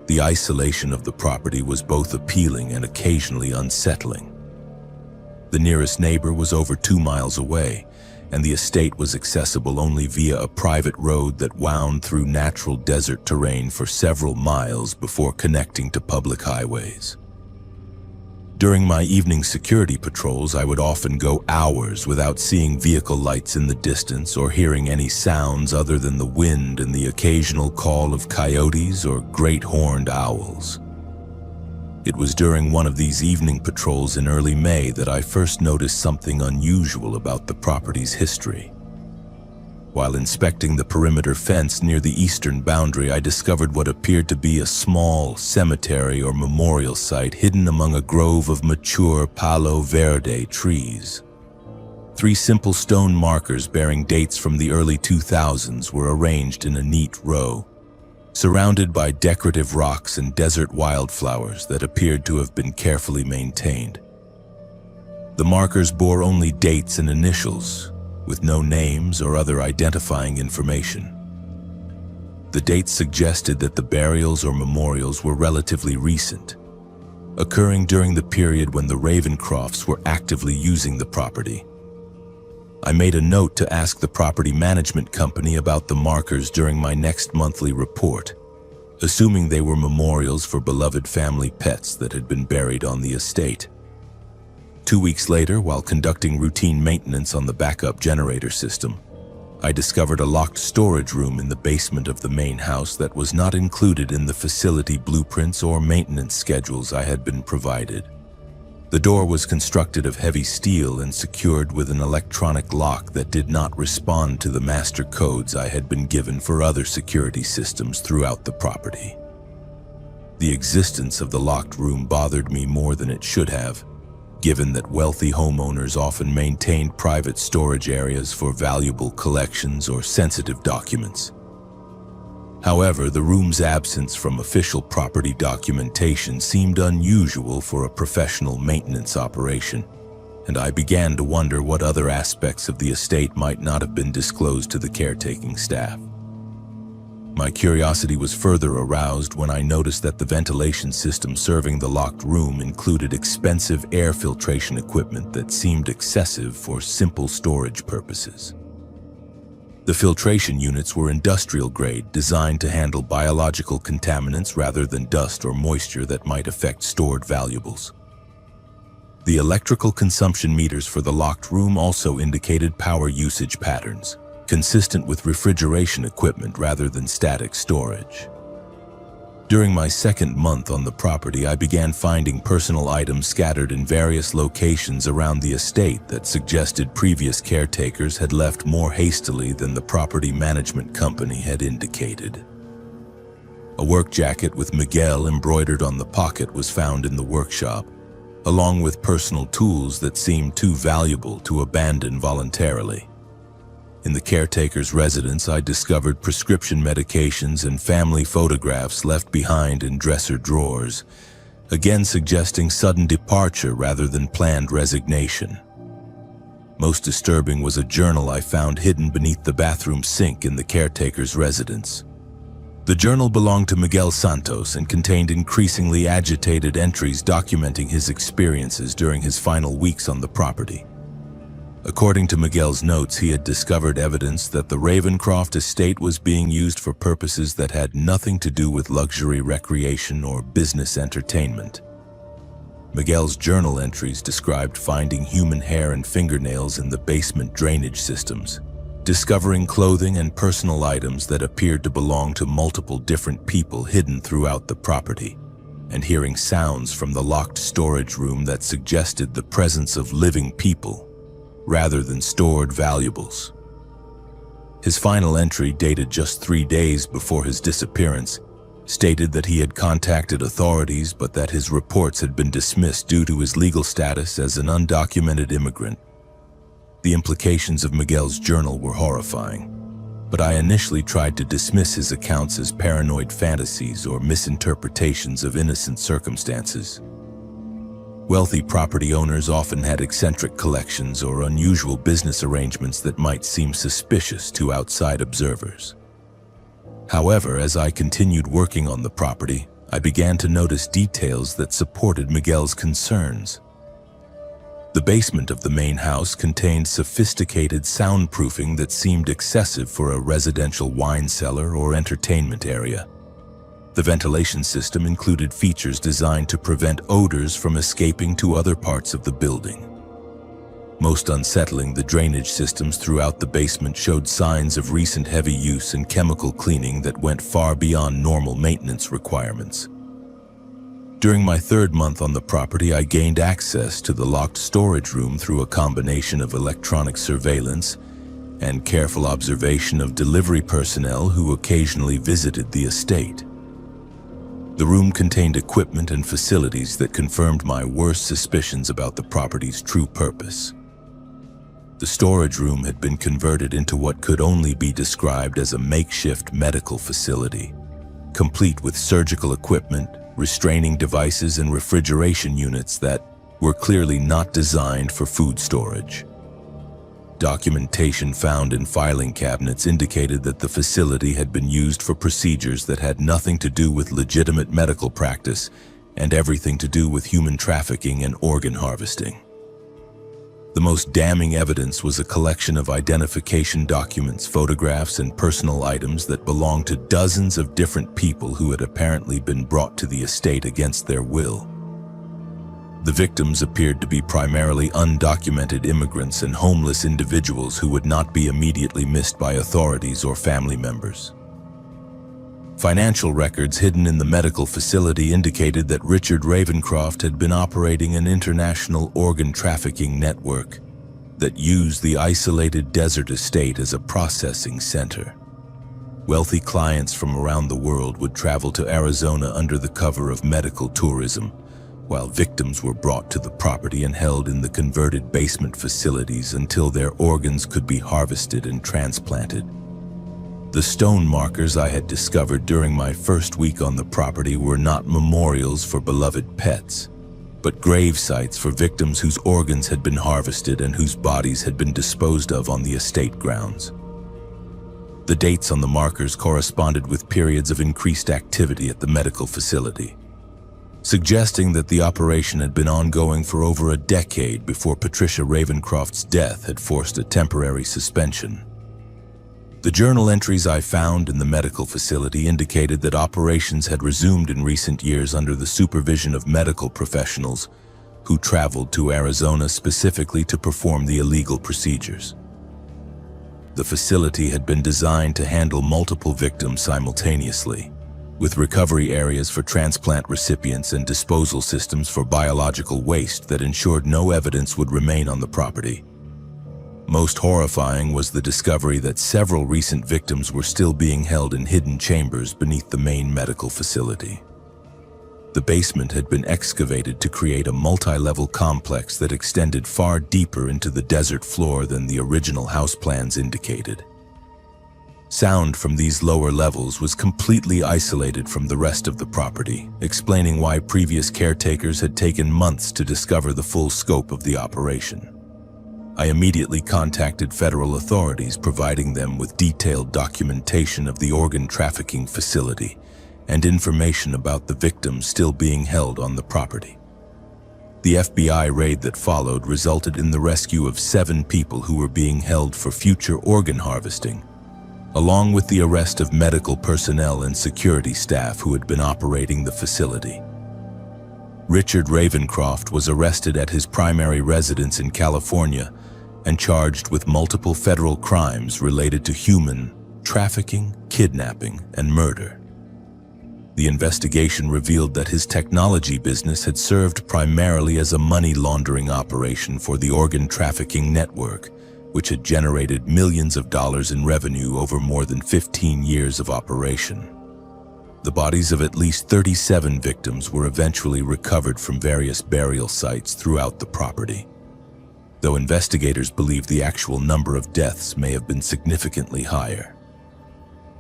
S1: The isolation of the property was both appealing and occasionally unsettling. The nearest neighbor was over 2 miles away, and the estate was accessible only via a private road that wound through natural desert terrain for several miles before connecting to public highways. During my evening security patrols, I would often go hours without seeing vehicle lights in the distance or hearing any sounds other than the wind and the occasional call of coyotes or great horned owls. It was during one of these evening patrols in early May that I first noticed something unusual about the property's history. While inspecting the perimeter fence near the eastern boundary, I discovered what appeared to be a small cemetery or memorial site hidden among a grove of mature Palo Verde trees. 3 simple stone markers bearing dates from the early 2000s were arranged in a neat row, surrounded by decorative rocks and desert wildflowers that appeared to have been carefully maintained. The markers bore only dates and initials, with no names or other identifying information. The dates suggested that the burials or memorials were relatively recent, occurring during the period when the Ravencrofts were actively using the property. I made a note to ask the property management company about the markers during my next monthly report, assuming they were memorials for beloved family pets that had been buried on the estate. 2 weeks later, while conducting routine maintenance on the backup generator system, I discovered a locked storage room in the basement of the main house that was not included in the facility blueprints or maintenance schedules I had been provided. The door was constructed of heavy steel and secured with an electronic lock that did not respond to the master codes I had been given for other security systems throughout the property. The existence of the locked room bothered me more than it should have, given that wealthy homeowners often maintained private storage areas for valuable collections or sensitive documents. However, the room's absence from official property documentation seemed unusual for a professional maintenance operation, and I began to wonder what other aspects of the estate might not have been disclosed to the caretaking staff. My curiosity was further aroused when I noticed that the ventilation system serving the locked room included expensive air filtration equipment that seemed excessive for simple storage purposes. The filtration units were industrial grade, designed to handle biological contaminants rather than dust or moisture that might affect stored valuables. The electrical consumption meters for the locked room also indicated power usage patterns, consistent with refrigeration equipment rather than static storage. During my second month on the property, I began finding personal items scattered in various locations around the estate that suggested previous caretakers had left more hastily than the property management company had indicated. A work jacket with Miguel embroidered on the pocket was found in the workshop, along with personal tools that seemed too valuable to abandon voluntarily. In the caretaker's residence, I discovered prescription medications and family photographs left behind in dresser drawers, again suggesting sudden departure rather than planned resignation. Most disturbing was a journal I found hidden beneath the bathroom sink in the caretaker's residence. The journal belonged to Miguel Santos and contained increasingly agitated entries documenting his experiences during his final weeks on the property. According to Miguel's notes, he had discovered evidence that the Ravencroft estate was being used for purposes that had nothing to do with luxury recreation or business entertainment. Miguel's journal entries described finding human hair and fingernails in the basement drainage systems, discovering clothing and personal items that appeared to belong to multiple different people hidden throughout the property, and hearing sounds from the locked storage room that suggested the presence of living people rather than stored valuables. His final entry, dated just 3 days before his disappearance, stated that he had contacted authorities but that his reports had been dismissed due to his legal status as an undocumented immigrant. The implications of Miguel's journal were horrifying, but I initially tried to dismiss his accounts as paranoid fantasies or misinterpretations of innocent circumstances. Wealthy property owners often had eccentric collections or unusual business arrangements that might seem suspicious to outside observers. However, as I continued working on the property, I began to notice details that supported Miguel's concerns. The basement of the main house contained sophisticated soundproofing that seemed excessive for a residential wine cellar or entertainment area. The ventilation system included features designed to prevent odors from escaping to other parts of the building. Most unsettling, the drainage systems throughout the basement showed signs of recent heavy use and chemical cleaning that went far beyond normal maintenance requirements. During my 3rd month on the property, I gained access to the locked storage room through a combination of electronic surveillance and careful observation of delivery personnel who occasionally visited the estate. The room contained equipment and facilities that confirmed my worst suspicions about the property's true purpose. The storage room had been converted into what could only be described as a makeshift medical facility, complete with surgical equipment, restraining devices, and refrigeration units that were clearly not designed for food storage. Documentation found in filing cabinets indicated that the facility had been used for procedures that had nothing to do with legitimate medical practice and everything to do with human trafficking and organ harvesting. The most damning evidence was a collection of identification documents, photographs, and personal items that belonged to dozens of different people who had apparently been brought to the estate against their will. The victims appeared to be primarily undocumented immigrants and homeless individuals who would not be immediately missed by authorities or family members. Financial records hidden in the medical facility indicated that Richard Ravencroft had been operating an international organ trafficking network that used the isolated desert estate as a processing center. Wealthy clients from around the world would travel to Arizona under the cover of medical tourism, while victims were brought to the property and held in the converted basement facilities until their organs could be harvested and transplanted. The stone markers I had discovered during my first week on the property were not memorials for beloved pets, but grave sites for victims whose organs had been harvested and whose bodies had been disposed of on the estate grounds. The dates on the markers corresponded with periods of increased activity at the medical facility, suggesting that the operation had been ongoing for over a decade before Patricia Ravencroft's death had forced a temporary suspension. The journal entries I found in the medical facility indicated that operations had resumed in recent years under the supervision of medical professionals who traveled to Arizona specifically to perform the illegal procedures. The facility had been designed to handle multiple victims simultaneously, with recovery areas for transplant recipients and disposal systems for biological waste that ensured no evidence would remain on the property. Most horrifying was the discovery that several recent victims were still being held in hidden chambers beneath the main medical facility. The basement had been excavated to create a multi-level complex that extended far deeper into the desert floor than the original house plans indicated. Sound from these lower levels was completely isolated from the rest of the property, explaining why previous caretakers had taken months to discover the full scope of the operation. I immediately contacted federal authorities, providing them with detailed documentation of the organ trafficking facility and information about the victims still being held on the property. The FBI raid that followed resulted in the rescue of 7 people who were being held for future organ harvesting, along with the arrest of medical personnel and security staff who had been operating the facility. Richard Ravencroft was arrested at his primary residence in California and charged with multiple federal crimes related to human trafficking, kidnapping, and murder. The investigation revealed that his technology business had served primarily as a money laundering operation for the organ trafficking network, which had generated millions of dollars in revenue over more than 15 years of operation. The bodies of at least 37 victims were eventually recovered from various burial sites throughout the property, though investigators believe the actual number of deaths may have been significantly higher.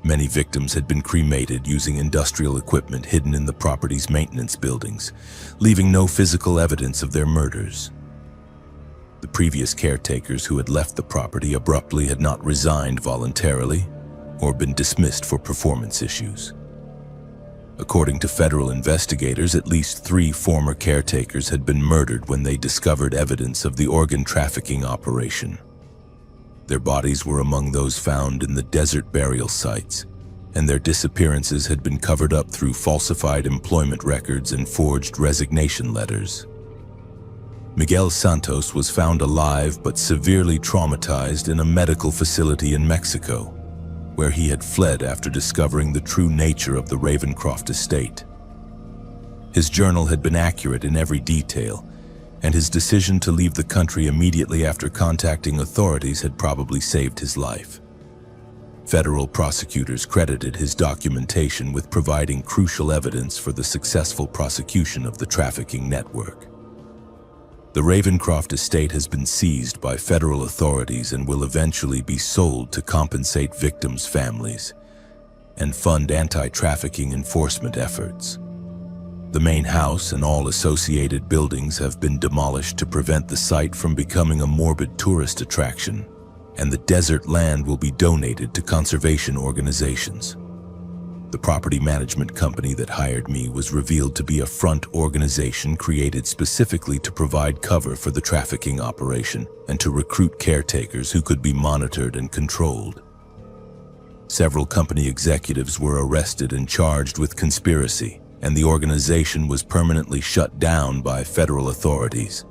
S1: Many victims had been cremated using industrial equipment hidden in the property's maintenance buildings, leaving no physical evidence of their murders. The previous caretakers who had left the property abruptly had not resigned voluntarily or been dismissed for performance issues. According to federal investigators, at least 3 former caretakers had been murdered when they discovered evidence of the organ trafficking operation. Their bodies were among those found in the desert burial sites, and their disappearances had been covered up through falsified employment records and forged resignation letters. Miguel Santos was found alive but severely traumatized in a medical facility in Mexico, where he had fled after discovering the true nature of the Ravencroft estate. His journal had been accurate in every detail, and his decision to leave the country immediately after contacting authorities had probably saved his life. Federal prosecutors credited his documentation with providing crucial evidence for the successful prosecution of the trafficking network. The Ravencroft estate has been seized by federal authorities and will eventually be sold to compensate victims' families and fund anti-trafficking enforcement efforts. The main house and all associated buildings have been demolished to prevent the site from becoming a morbid tourist attraction, and the desert land will be donated to conservation organizations. The property management company that hired me was revealed to be a front organization created specifically to provide cover for the trafficking operation and to recruit caretakers who could be monitored and controlled. Several company executives were arrested and charged with conspiracy, and the organization was permanently shut down by federal authorities.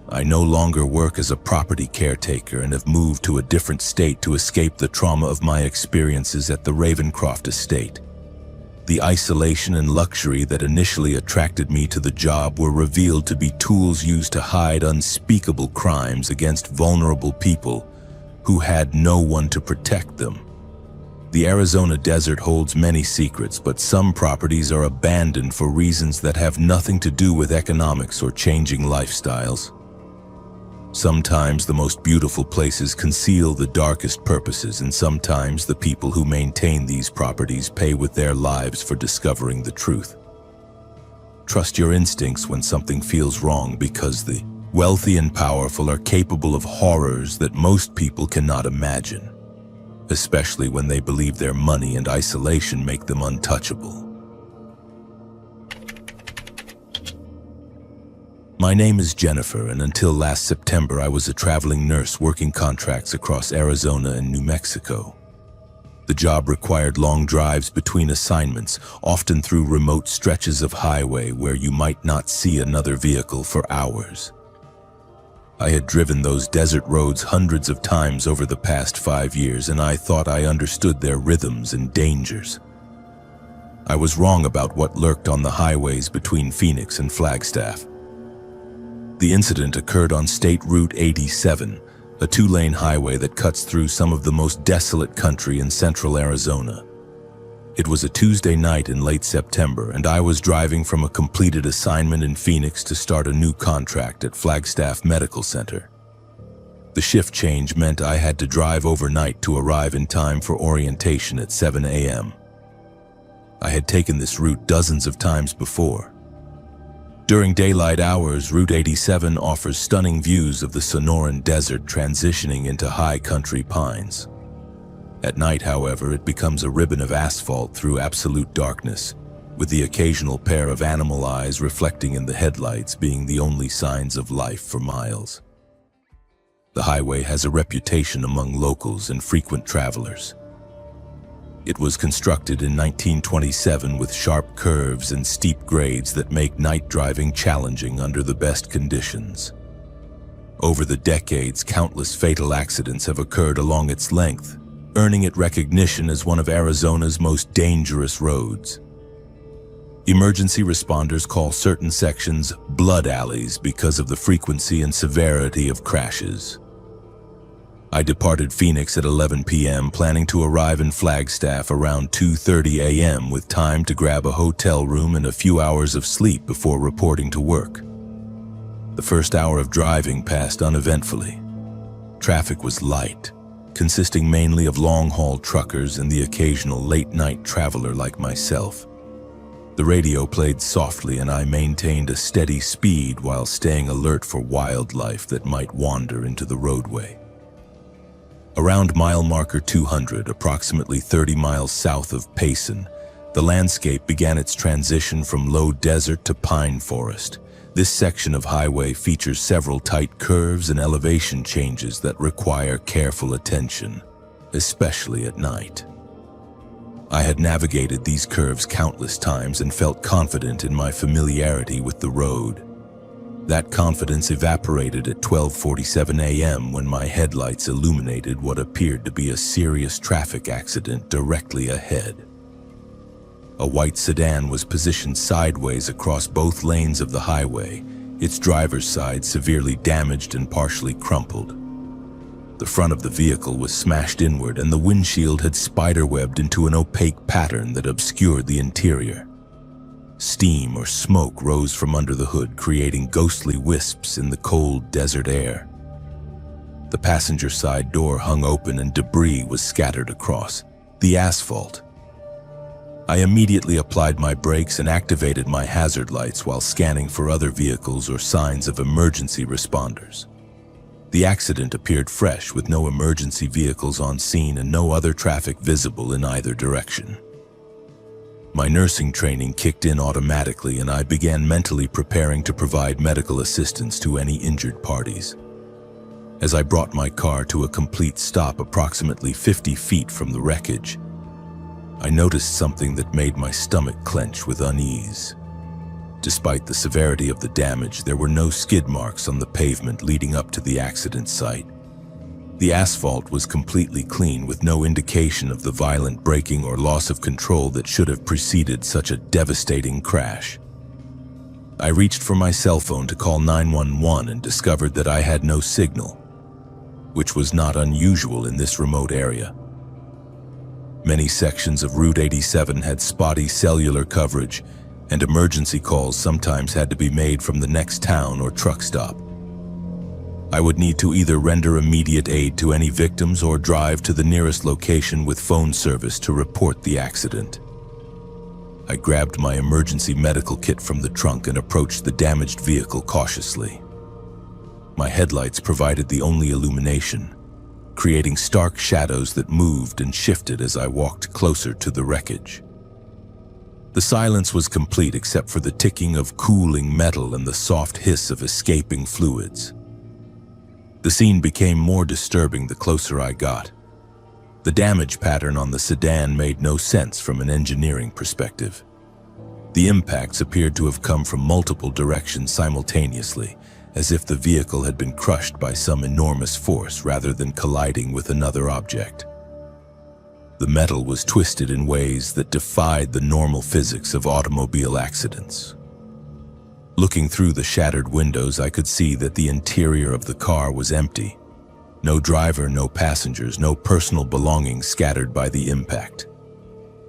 S1: I no longer work as a property caretaker and have moved to a different state to escape the trauma of my experiences at the Ravencroft estate. The isolation and luxury that initially attracted me to the job were revealed to be tools used to hide unspeakable crimes against vulnerable people who had no one to protect them. The Arizona desert holds many secrets, but some properties are abandoned for reasons that have nothing to do with economics or changing lifestyles. Sometimes the most beautiful places conceal the darkest purposes, and sometimes the people who maintain these properties pay with their lives for discovering the truth. Trust your instincts when something feels wrong, because the wealthy and powerful are capable of horrors that most people cannot imagine, especially when they believe their money and isolation make them untouchable. My name is Jennifer, and until last September I was a traveling nurse working contracts across Arizona and New Mexico. The job required long drives between assignments, often through remote stretches of highway where you might not see another vehicle for hours. I had driven those desert roads hundreds of times over the past 5 years, and I thought I understood their rhythms and dangers. I was wrong about what lurked on the highways between Phoenix and Flagstaff. The incident occurred on State Route 87, a 2-lane highway that cuts through some of the most desolate country in central Arizona. It was a Tuesday night in late September, and I was driving from a completed assignment in Phoenix to start a new contract at Flagstaff Medical Center. The shift change meant I had to drive overnight to arrive in time for orientation at 7 a.m. I had taken this route dozens of times before. During daylight hours, Route 87 offers stunning views of the Sonoran Desert transitioning into high country pines. At night, however, it becomes a ribbon of asphalt through absolute darkness, with the occasional pair of animal eyes reflecting in the headlights being the only signs of life for miles. The highway has a reputation among locals and frequent travelers. It was constructed in 1927 with sharp curves and steep grades that make night driving challenging under the best conditions. Over the decades, countless fatal accidents have occurred along its length, earning it recognition as one of Arizona's most dangerous roads. Emergency responders call certain sections blood alleys because of the frequency and severity of crashes. I departed Phoenix at 11 p.m., planning to arrive in Flagstaff around 2:30 a.m. with time to grab a hotel room and a few hours of sleep before reporting to work. The first hour of driving passed uneventfully. Traffic was light, consisting mainly of long-haul truckers and the occasional late-night traveler like myself. The radio played softly and I maintained a steady speed while staying alert for wildlife that might wander into the roadway. Around mile marker 200, approximately 30 miles south of Payson, the landscape began its transition from low desert to pine forest. This section of highway features several tight curves and elevation changes that require careful attention, especially at night. I had navigated these curves countless times and felt confident in my familiarity with the road. That confidence evaporated at 12:47 a.m. when my headlights illuminated what appeared to be a serious traffic accident directly ahead. A white sedan was positioned sideways across both lanes of the highway, its driver's side severely damaged and partially crumpled. The front of the vehicle was smashed inward and the windshield had spiderwebbed into an opaque pattern that obscured the interior. Steam or smoke rose from under the hood, creating ghostly wisps in the cold desert air. The passenger side door hung open and debris was scattered across the asphalt. I immediately applied my brakes and activated my hazard lights while scanning for other vehicles or signs of emergency responders. The accident appeared fresh, with no emergency vehicles on scene and no other traffic visible in either direction. My nursing training kicked in automatically and I began mentally preparing to provide medical assistance to any injured parties. As I brought my car to a complete stop approximately 50 feet from the wreckage, I noticed something that made my stomach clench with unease. Despite the severity of the damage, there were no skid marks on the pavement leading up to the accident site. The asphalt was completely clean, with no indication of the violent braking or loss of control that should have preceded such a devastating crash. I reached for my cell phone to call 911 and discovered that I had no signal, which was not unusual in this remote area. Many sections of Route 87 had spotty cellular coverage, and emergency calls sometimes had to be made from the next town or truck stop. I would need to either render immediate aid to any victims or drive to the nearest location with phone service to report the accident. I grabbed my emergency medical kit from the trunk and approached the damaged vehicle cautiously. My headlights provided the only illumination, creating stark shadows that moved and shifted as I walked closer to the wreckage. The silence was complete except for the ticking of cooling metal and the soft hiss of escaping fluids. The scene became more disturbing the closer I got. The damage pattern on the sedan made no sense from an engineering perspective. The impacts appeared to have come from multiple directions simultaneously, as if the vehicle had been crushed by some enormous force rather than colliding with another object. The metal was twisted in ways that defied the normal physics of automobile accidents. Looking through the shattered windows, I could see that the interior of the car was empty. No driver, no passengers, no personal belongings scattered by the impact.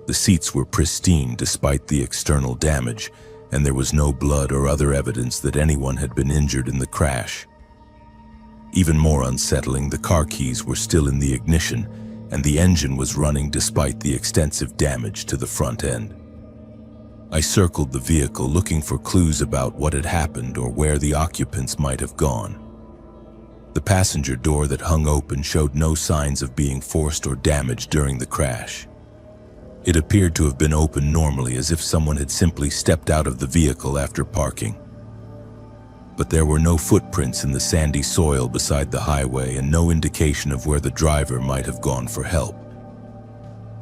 S1: The seats were pristine despite the external damage, and there was no blood or other evidence that anyone had been injured in the crash. Even more unsettling, the car keys were still in the ignition, and the engine was running despite the extensive damage to the front end. I circled the vehicle looking for clues about what had happened or where the occupants might have gone. The passenger door that hung open showed no signs of being forced or damaged during the crash. It appeared to have been open normally, as if someone had simply stepped out of the vehicle after parking. But there were no footprints in the sandy soil beside the highway and no indication of where the driver might have gone for help.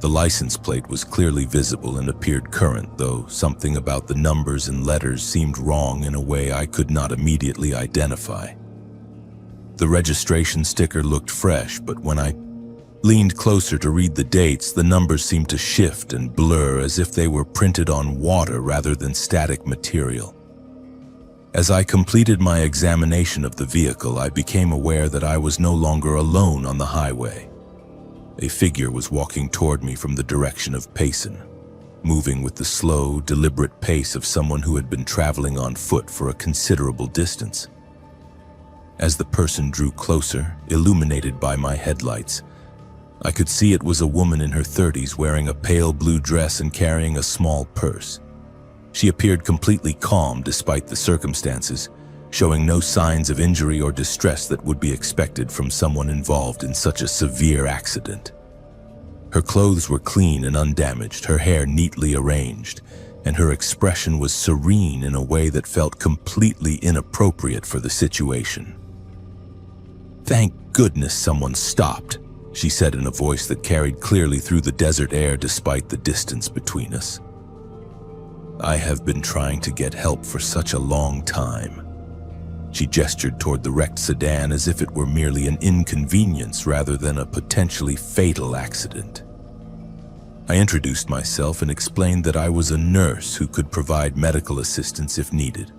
S1: The license plate was clearly visible and appeared current, though something about the numbers and letters seemed wrong in a way I could not immediately identify. The registration sticker looked fresh, but when I leaned closer to read the dates, the numbers seemed to shift and blur as if they were printed on water rather than static material. As I completed my examination of the vehicle, I became aware that I was no longer alone on the highway. A figure was walking toward me from the direction of Payson, moving with the slow, deliberate pace of someone who had been traveling on foot for a considerable distance. As the person drew closer, illuminated by my headlights, I could see it was a woman in her 30s wearing a pale blue dress and carrying a small purse. She appeared completely calm despite the circumstances, showing no signs of injury or distress that would be expected from someone involved in such a severe accident. Her clothes were clean and undamaged, her hair neatly arranged, and her expression was serene in a way that felt completely inappropriate for the situation. "Thank goodness someone stopped," she said in a voice that carried clearly through the desert air despite the distance between us. "I have been trying to get help for such a long time." She gestured toward the wrecked sedan as if it were merely an inconvenience rather than a potentially fatal accident. I introduced myself and explained that I was a nurse who could provide medical assistance if needed.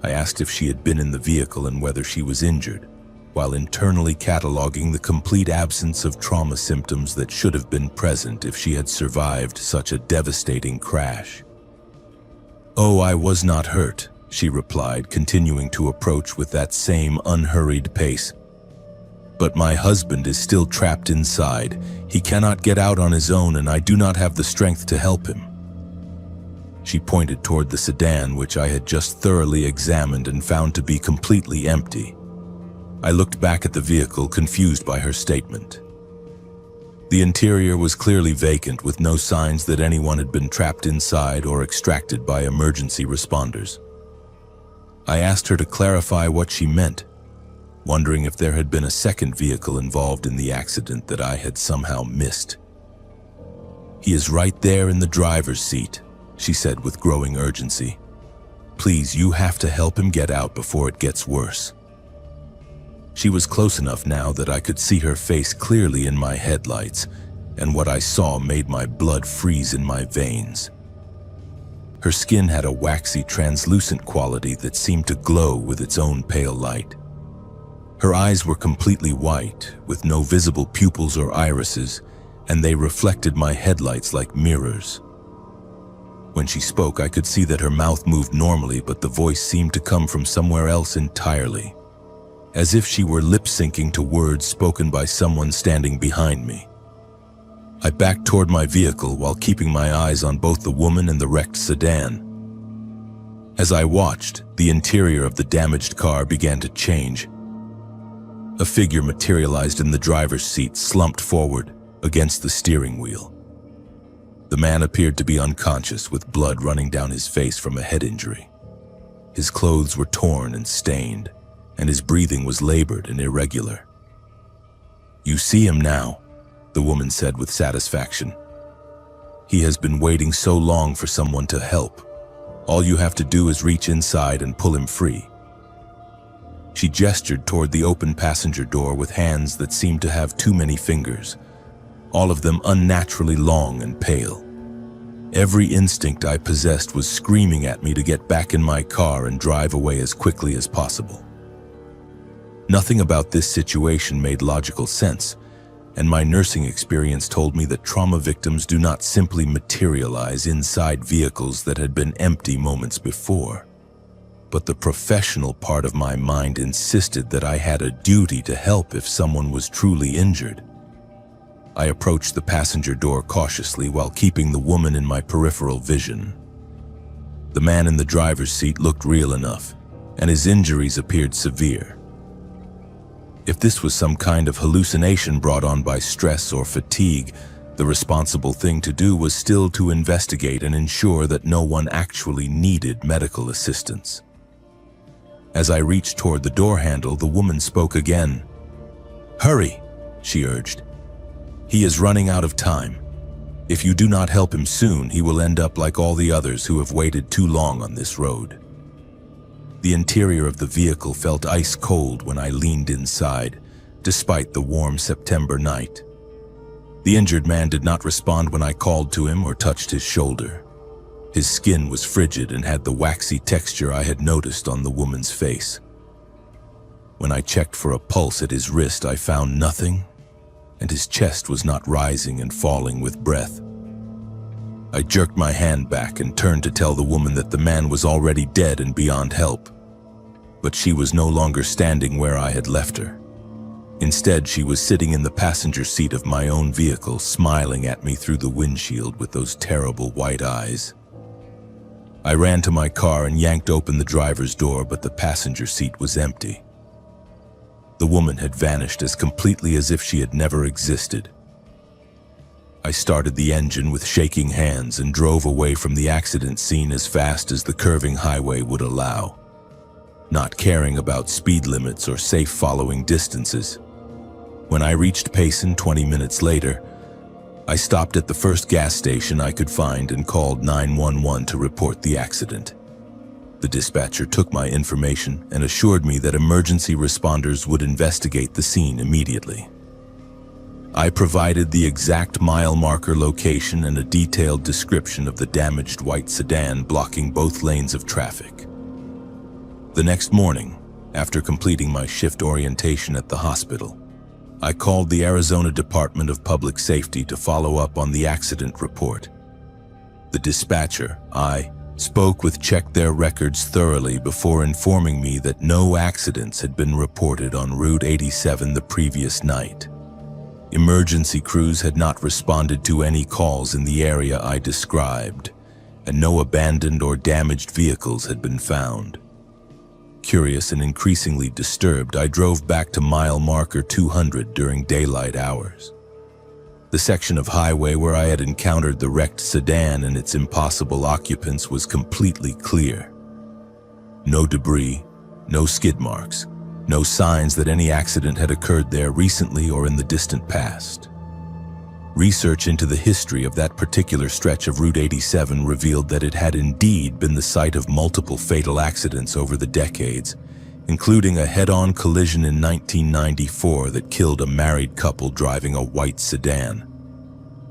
S1: I asked if she had been in the vehicle and whether she was injured, while internally cataloging the complete absence of trauma symptoms that should have been present if she had survived such a devastating crash. "Oh, I was not hurt," she replied, continuing to approach with that same unhurried pace. "But my husband is still trapped inside. He cannot get out on his own, and I do not have the strength to help him." She pointed toward the sedan, which I had just thoroughly examined and found to be completely empty. I looked back at the vehicle, confused by her statement. The interior was clearly vacant, with no signs that anyone had been trapped inside or extracted by emergency responders. I asked her to clarify what she meant, wondering if there had been a second vehicle involved in the accident that I had somehow missed. "He is right there in the driver's seat," she said with growing urgency. "Please, you have to help him get out before it gets worse." She was close enough now that I could see her face clearly in my headlights, and what I saw made my blood freeze in my veins. Her skin had a waxy, translucent quality that seemed to glow with its own pale light. Her eyes were completely white, with no visible pupils or irises, and they reflected my headlights like mirrors. When she spoke, I could see that her mouth moved normally, but the voice seemed to come from somewhere else entirely, as if she were lip-syncing to words spoken by someone standing behind me. I backed toward my vehicle while keeping my eyes on both the woman and the wrecked sedan. As I watched, the interior of the damaged car began to change. A figure materialized in the driver's seat, slumped forward against the steering wheel. The man appeared to be unconscious, with blood running down his face from a head injury. His clothes were torn and stained, and his breathing was labored and irregular. "You see him now," the woman said with satisfaction. "He has been waiting so long for someone to help. All you have to do is reach inside and pull him free." She gestured toward the open passenger door with hands that seemed to have too many fingers, all of them unnaturally long and pale. Every instinct I possessed was screaming at me to get back in my car and drive away as quickly as possible. Nothing about this situation made logical sense, and my nursing experience told me that trauma victims do not simply materialize inside vehicles that had been empty moments before. But the professional part of my mind insisted that I had a duty to help if someone was truly injured. I approached the passenger door cautiously while keeping the woman in my peripheral vision. The man in the driver's seat looked real enough, and his injuries appeared severe. If this was some kind of hallucination brought on by stress or fatigue, the responsible thing to do was still to investigate and ensure that no one actually needed medical assistance. As I reached toward the door handle, the woman spoke again. "Hurry," she urged. "He is running out of time." If you do not help him soon, he will end up like all the others who have waited too long on this road." The interior of the vehicle felt ice cold when I leaned inside, despite the warm September night. The injured man did not respond when I called to him or touched his shoulder. His skin was frigid and had the waxy texture I had noticed on the woman's face. When I checked for a pulse at his wrist, I found nothing, and his chest was not rising and falling with breath. I jerked my hand back and turned to tell the woman that the man was already dead and beyond help. But she was no longer standing where I had left her. Instead, she was sitting in the passenger seat of my own vehicle, smiling at me through the windshield with those terrible white eyes. I ran to my car and yanked open the driver's door, but the passenger seat was empty. The woman had vanished as completely as if she had never existed. I started the engine with shaking hands and drove away from the accident scene as fast as the curving highway would allow, not caring about speed limits or safe following distances. When I reached Payson 20 minutes later, I stopped at the first gas station I could find and called 911 to report the accident. The dispatcher took my information and assured me that emergency responders would investigate the scene immediately. I provided the exact mile marker location and a detailed description of the damaged white sedan blocking both lanes of traffic. The next morning, after completing my shift orientation at the hospital, I called the Arizona Department of Public Safety to follow up on the accident report. The dispatcher I spoke with checked their records thoroughly before informing me that no accidents had been reported on Route 87 the previous night. Emergency crews had not responded to any calls in the area I described, and no abandoned or damaged vehicles had been found. Curious and increasingly disturbed, I drove back to mile marker 200 during daylight hours. The section of highway where I had encountered the wrecked sedan and its impossible occupants was completely clear. No debris, no skid marks, no signs that any accident had occurred there recently or in the distant past. Research into the history of that particular stretch of Route 87 revealed that it had indeed been the site of multiple fatal accidents over the decades, including a head-on collision in 1994 that killed a married couple driving a white sedan.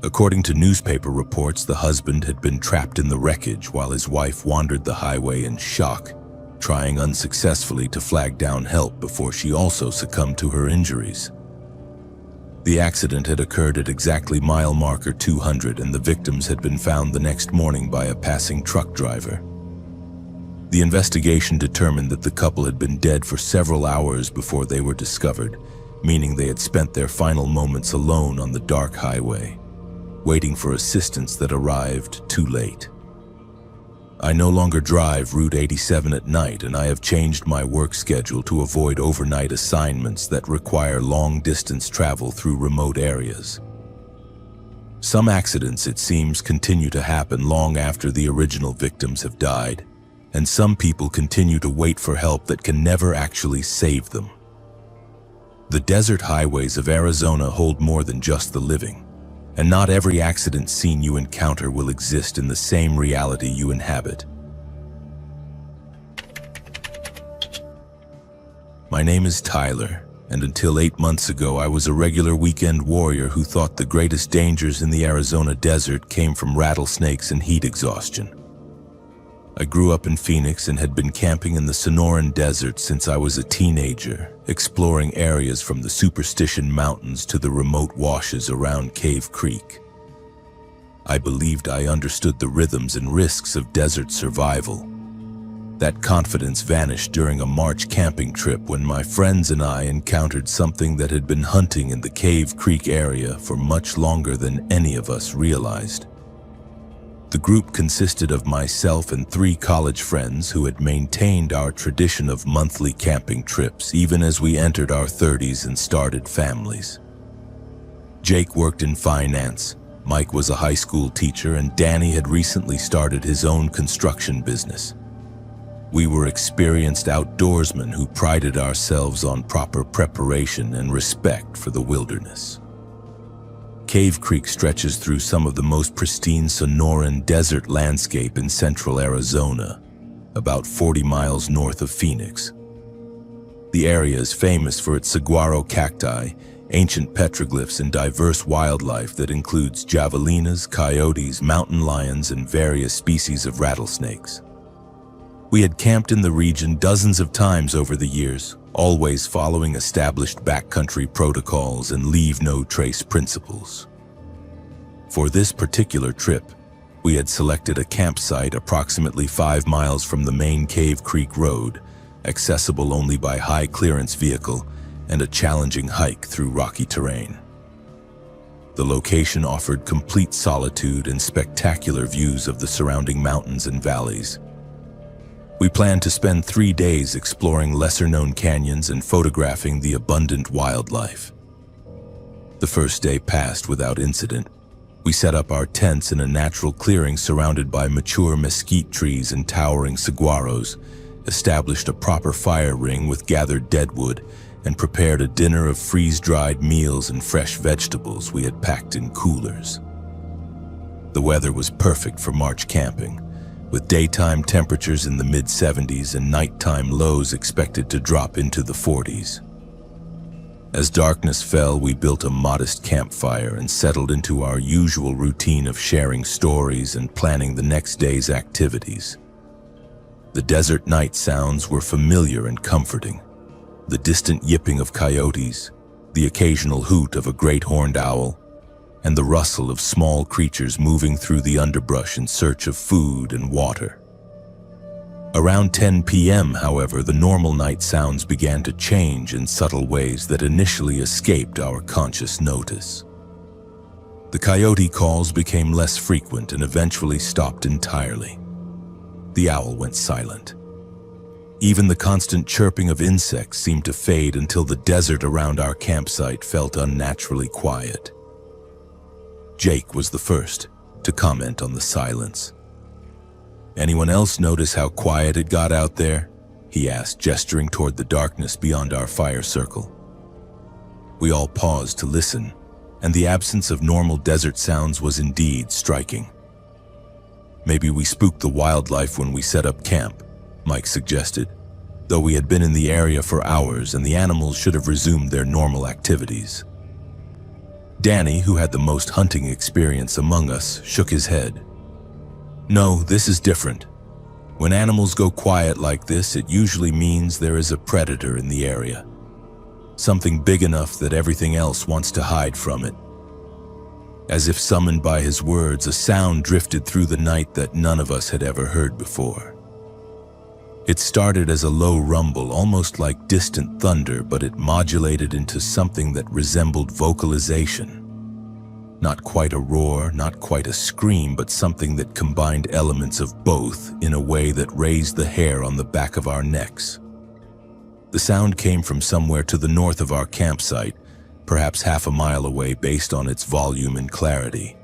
S1: According to newspaper reports, the husband had been trapped in the wreckage while his wife wandered the highway in shock, trying unsuccessfully to flag down help before she also succumbed to her injuries. The accident had occurred at exactly mile marker 200, and the victims had been found the next morning by a passing truck driver. The investigation determined that the couple had been dead for several hours before they were discovered, meaning they had spent their final moments alone on the dark highway, waiting for assistance that arrived too late. I no longer drive Route 87 at night, and I have changed my work schedule to avoid overnight assignments that require long-distance travel through remote areas. Some accidents, it seems, continue to happen long after the original victims have died, and some people continue to wait for help that can never actually save them. The desert highways of Arizona hold more than just the living, and not every accident scene you encounter will exist in the same reality you inhabit. My name is Tyler, and until 8 months ago I was a regular weekend warrior who thought the greatest dangers in the Arizona desert came from rattlesnakes and heat exhaustion. I grew up in Phoenix and had been camping in the Sonoran Desert since I was a teenager, exploring areas from the Superstition Mountains to the remote washes around Cave Creek. I believed I understood the rhythms and risks of desert survival. That confidence vanished during a March camping trip when my friends and I encountered something that had been hunting in the Cave Creek area for much longer than any of us realized. The group consisted of myself and 3 college friends who had maintained our tradition of monthly camping trips even as we entered our 30s and started families. Jake worked in finance, Mike was a high school teacher, and Danny had recently started his own construction business. We were experienced outdoorsmen who prided ourselves on proper preparation and respect for the wilderness. Cave Creek stretches through some of the most pristine Sonoran desert landscape in central Arizona, about 40 miles north of Phoenix. The area is famous for its saguaro cacti, ancient petroglyphs, and diverse wildlife that includes javelinas, coyotes, mountain lions, and various species of rattlesnakes. We had camped in the region dozens of times over the years, always following established backcountry protocols and leave-no-trace principles. For this particular trip, we had selected a campsite approximately 5 miles from the main Cave Creek Road, accessible only by high-clearance vehicle and a challenging hike through rocky terrain. The location offered complete solitude and spectacular views of the surrounding mountains and valleys. We planned to spend 3 days exploring lesser-known canyons and photographing the abundant wildlife. The first day passed without incident. We set up our tents in a natural clearing surrounded by mature mesquite trees and towering saguaros, established a proper fire ring with gathered deadwood, and prepared a dinner of freeze-dried meals and fresh vegetables we had packed in coolers. The weather was perfect for March camping, with daytime temperatures in the mid-70s and nighttime lows expected to drop into the 40s. As darkness fell, we built a modest campfire and settled into our usual routine of sharing stories and planning the next day's activities. The desert night sounds were familiar and comforting. The distant yipping of coyotes, the occasional hoot of a great horned owl, and the rustle of small creatures moving through the underbrush in search of food and water. Around 10 p.m., however, the normal night sounds began to change in subtle ways that initially escaped our conscious notice. The coyote calls became less frequent and eventually stopped entirely. The owl went silent. Even the constant chirping of insects seemed to fade until the desert around our campsite felt unnaturally quiet. Jake was the first to comment on the silence. "Anyone else notice how quiet it got out there?" he asked, gesturing toward the darkness beyond our fire circle. We all paused to listen, and the absence of normal desert sounds was indeed striking. "Maybe we spooked the wildlife when we set up camp," Mike suggested, though we had been in the area for hours and the animals should have resumed their normal activities. Danny, who had the most hunting experience among us, shook his head. "No, this is different. When animals go quiet like this, it usually means there is a predator in the area. Something big enough that everything else wants to hide from it." As if summoned by his words, a sound drifted through the night that none of us had ever heard before. It started as a low rumble, almost like distant thunder, but it modulated into something that resembled vocalization. Not quite a roar, not quite a scream, but something that combined elements of both in a way that raised the hair on the back of our necks. The sound came from somewhere to the north of our campsite, perhaps half a mile away based on its volume and clarity.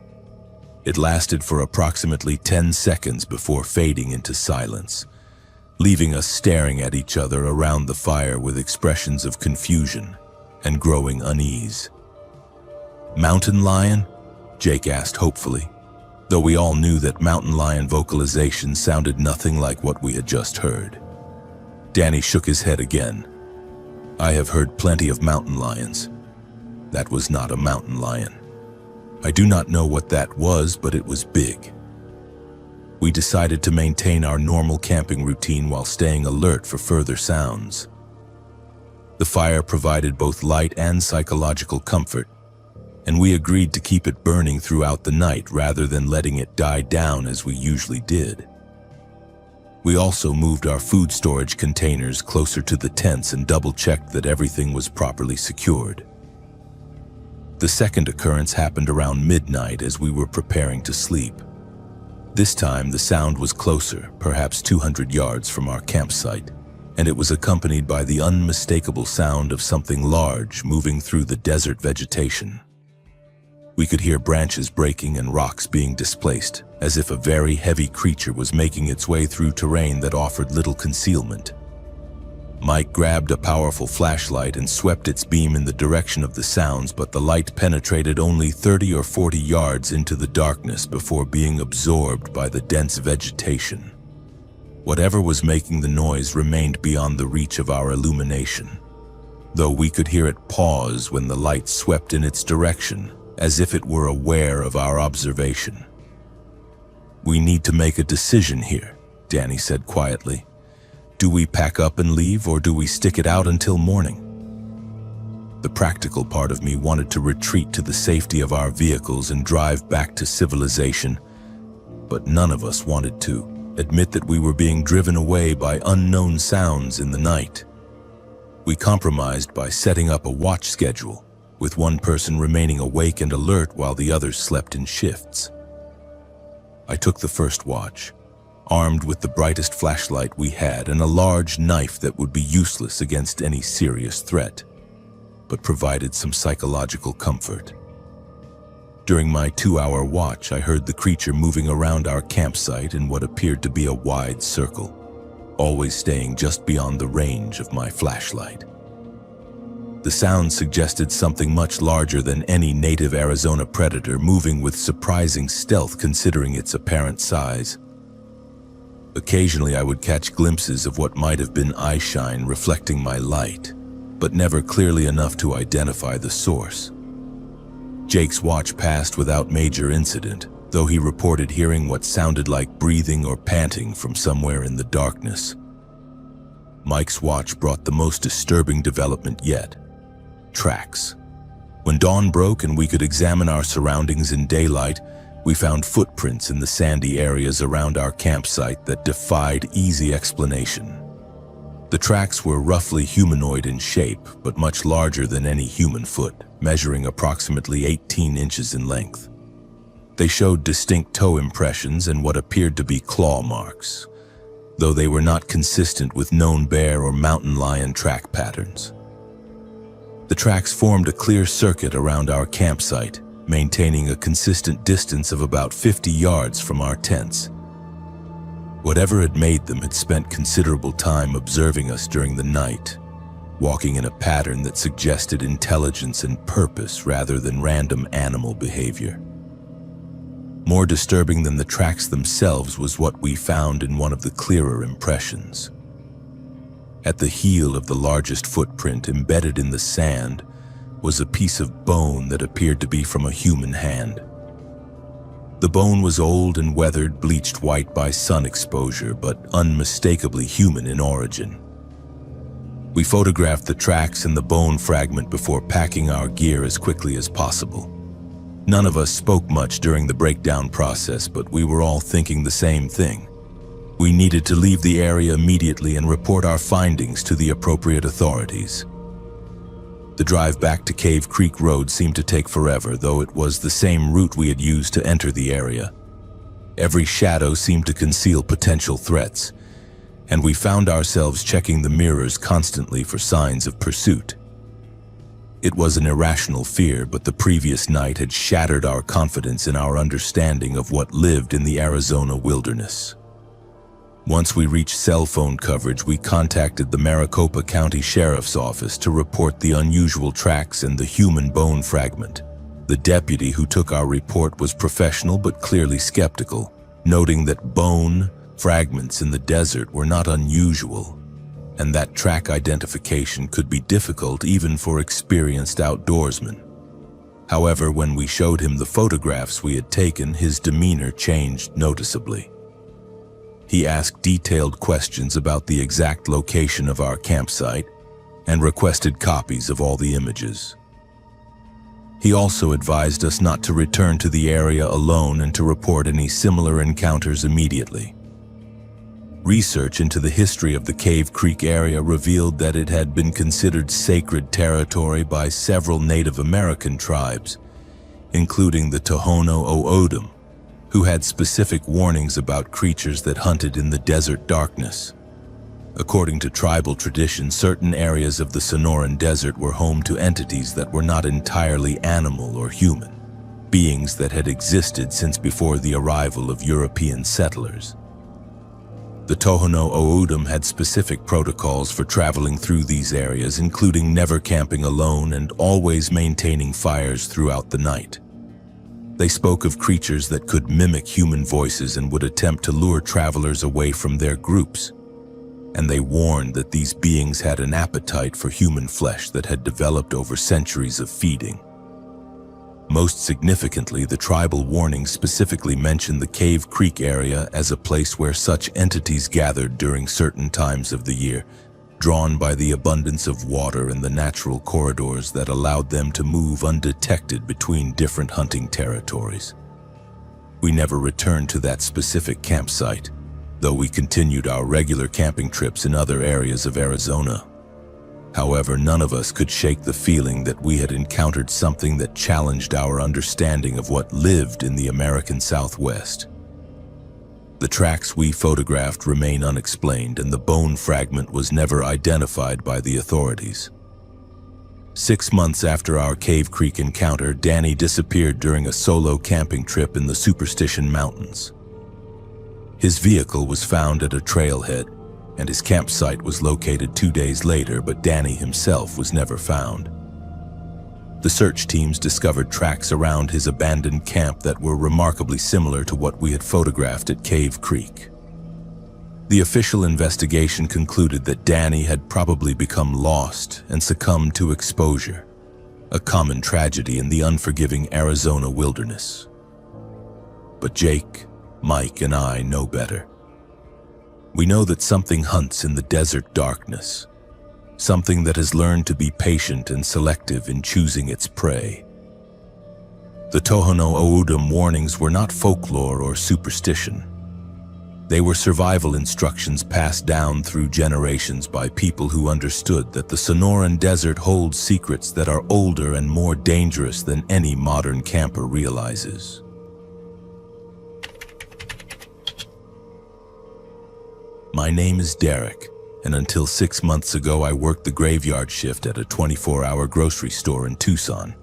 S1: It lasted for approximately 10 seconds before fading into silence, leaving us staring at each other around the fire with expressions of confusion and growing unease. "Mountain lion?" Jake asked hopefully, though we all knew that mountain lion vocalization sounded nothing like what we had just heard. Danny shook his head again. "I have heard plenty of mountain lions. That was not a mountain lion. I do not know what that was, but it was big." We decided to maintain our normal camping routine while staying alert for further sounds. The fire provided both light and psychological comfort, and we agreed to keep it burning throughout the night rather than letting it die down as we usually did. We also moved our food storage containers closer to the tents and double-checked that everything was properly secured. The second occurrence happened around midnight as we were preparing to sleep. This time, the sound was closer, perhaps 200 yards from our campsite, and it was accompanied by the unmistakable sound of something large moving through the desert vegetation. We could hear branches breaking and rocks being displaced, as if a very heavy creature was making its way through terrain that offered little concealment. Mike grabbed a powerful flashlight and swept its beam in the direction of the sounds, but the light penetrated only 30 or 40 yards into the darkness before being absorbed by the dense vegetation. Whatever was making the noise remained beyond the reach of our illumination, though we could hear it pause when the light swept in its direction, as if it were aware of our observation. "We need to make a decision here," Danny said quietly. "Do we pack up and leave, or do we stick it out until morning?" The practical part of me wanted to retreat to the safety of our vehicles and drive back to civilization, but none of us wanted to admit that we were being driven away by unknown sounds in the night. We compromised by setting up a watch schedule, with one person remaining awake and alert while the others slept in shifts. I took the first watch, armed with the brightest flashlight we had and a large knife that would be useless against any serious threat, but provided some psychological comfort. During my 2-hour watch, I heard the creature moving around our campsite in what appeared to be a wide circle, always staying just beyond the range of my flashlight. The sound suggested something much larger than any native Arizona predator, moving with surprising stealth considering its apparent size. Occasionally I would catch glimpses of what might have been eyeshine reflecting my light, but never clearly enough to identify the source. Jake's watch passed without major incident, though he reported hearing what sounded like breathing or panting from somewhere in the darkness. Mike's watch brought the most disturbing development yet: tracks. When dawn broke and we could examine our surroundings in daylight, we found footprints in the sandy areas around our campsite that defied easy explanation. The tracks were roughly humanoid in shape, but much larger than any human foot, measuring approximately 18 inches in length. They showed distinct toe impressions and what appeared to be claw marks, though they were not consistent with known bear or mountain lion track patterns. The tracks formed a clear circuit around our campsite, maintaining a consistent distance of about 50 yards from our tents. Whatever had made them had spent considerable time observing us during the night, walking in a pattern that suggested intelligence and purpose rather than random animal behavior. More disturbing than the tracks themselves was what we found in one of the clearer impressions. At the heel of the largest footprint, embedded in the sand, was a piece of bone that appeared to be from a human hand. The bone was old and weathered, bleached white by sun exposure, but unmistakably human in origin. We photographed the tracks and the bone fragment before packing our gear as quickly as possible. None of us spoke much during the breakdown process, but we were all thinking the same thing. We needed to leave the area immediately and report our findings to the appropriate authorities. The drive back to Cave Creek Road seemed to take forever, though it was the same route we had used to enter the area. Every shadow seemed to conceal potential threats, and we found ourselves checking the mirrors constantly for signs of pursuit. It was an irrational fear, but the previous night had shattered our confidence in our understanding of what lived in the Arizona wilderness. Once we reached cell phone coverage, we contacted the Maricopa County Sheriff's Office to report the unusual tracks and the human bone fragment. The deputy who took our report was professional but clearly skeptical, noting that bone fragments in the desert were not unusual, and that track identification could be difficult even for experienced outdoorsmen. However, when we showed him the photographs we had taken, his demeanor changed noticeably. He asked detailed questions about the exact location of our campsite and requested copies of all the images. He also advised us not to return to the area alone and to report any similar encounters immediately. Research into the history of the Cave Creek area revealed that it had been considered sacred territory by several Native American tribes, including the Tohono O'odham, who had specific warnings about creatures that hunted in the desert darkness. According to tribal tradition, certain areas of the Sonoran Desert were home to entities that were not entirely animal or human, beings that had existed since before the arrival of European settlers. The Tohono O'odham had specific protocols for traveling through these areas, including never camping alone and always maintaining fires throughout the night. They spoke of creatures that could mimic human voices and would attempt to lure travelers away from their groups. And they warned that these beings had an appetite for human flesh that had developed over centuries of feeding. Most significantly, the tribal warnings specifically mentioned the Cave Creek area as a place where such entities gathered during certain times of the year, drawn by the abundance of water and the natural corridors that allowed them to move undetected between different hunting territories. We never returned to that specific campsite, though we continued our regular camping trips in other areas of Arizona. However, none of us could shake the feeling that we had encountered something that challenged our understanding of what lived in the American Southwest. The tracks we photographed remain unexplained, and the bone fragment was never identified by the authorities. 6 months after our Cave Creek encounter, Danny disappeared during a solo camping trip in the Superstition Mountains. His vehicle was found at a trailhead, and his campsite was located 2 days later, but Danny himself was never found. The search teams discovered tracks around his abandoned camp that were remarkably similar to what we had photographed at Cave Creek. The official investigation concluded that Danny had probably become lost and succumbed to exposure, a common tragedy in the unforgiving Arizona wilderness. But Jake, Mike, and I know better. We know that something hunts in the desert darkness, something that has learned to be patient and selective in choosing its prey. The Tohono O'odham warnings were not folklore or superstition. They were survival instructions passed down through generations by people who understood that the Sonoran Desert holds secrets that are older and more dangerous than any modern camper realizes. My name is Derek, and until 6 months ago I worked the graveyard shift at a 24-hour grocery store in Tucson.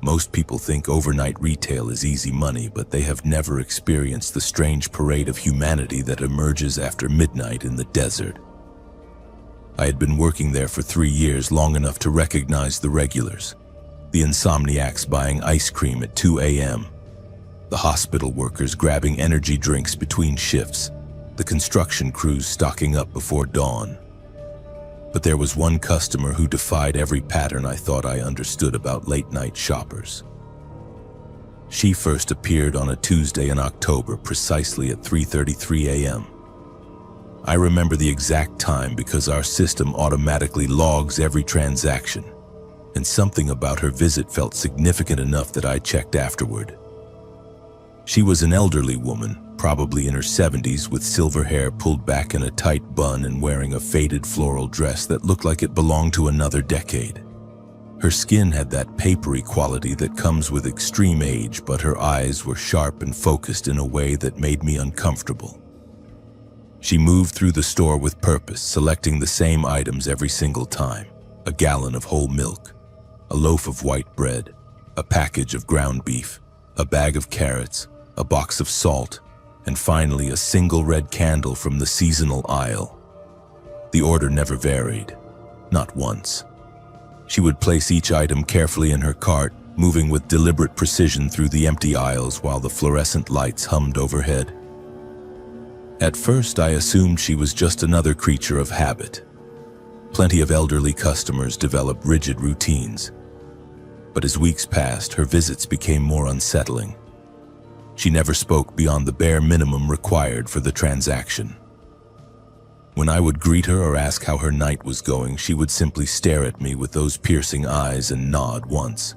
S1: Most people think overnight retail is easy money, but they have never experienced the strange parade of humanity that emerges after midnight in the desert. I had been working there for 3 years, long enough to recognize the regulars. The insomniacs buying ice cream at 2 a.m., the hospital workers grabbing energy drinks between shifts, the construction crews stocking up before dawn. But there was one customer who defied every pattern I thought I understood about late-night shoppers. She first appeared on a Tuesday in October, precisely at 3:33 a.m. I remember the exact time because our system automatically logs every transaction, and something about her visit felt significant enough that I checked afterward. She was an elderly woman, probably in her 70s, with silver hair pulled back in a tight bun and wearing a faded floral dress that looked like it belonged to another decade. Her skin had that papery quality that comes with extreme age, but her eyes were sharp and focused in a way that made me uncomfortable. She moved through the store with purpose, selecting the same items every single time: a gallon of whole milk, a loaf of white bread, a package of ground beef, a bag of carrots, a box of salt, and finally a single red candle from the seasonal aisle. The order never varied, not once. She would place each item carefully in her cart, moving with deliberate precision through the empty aisles while the fluorescent lights hummed overhead. At first, I assumed she was just another creature of habit. Plenty of elderly customers develop rigid routines. But as weeks passed, her visits became more unsettling. She never spoke beyond the bare minimum required for the transaction. When I would greet her or ask how her night was going, she would simply stare at me with those piercing eyes and nod once.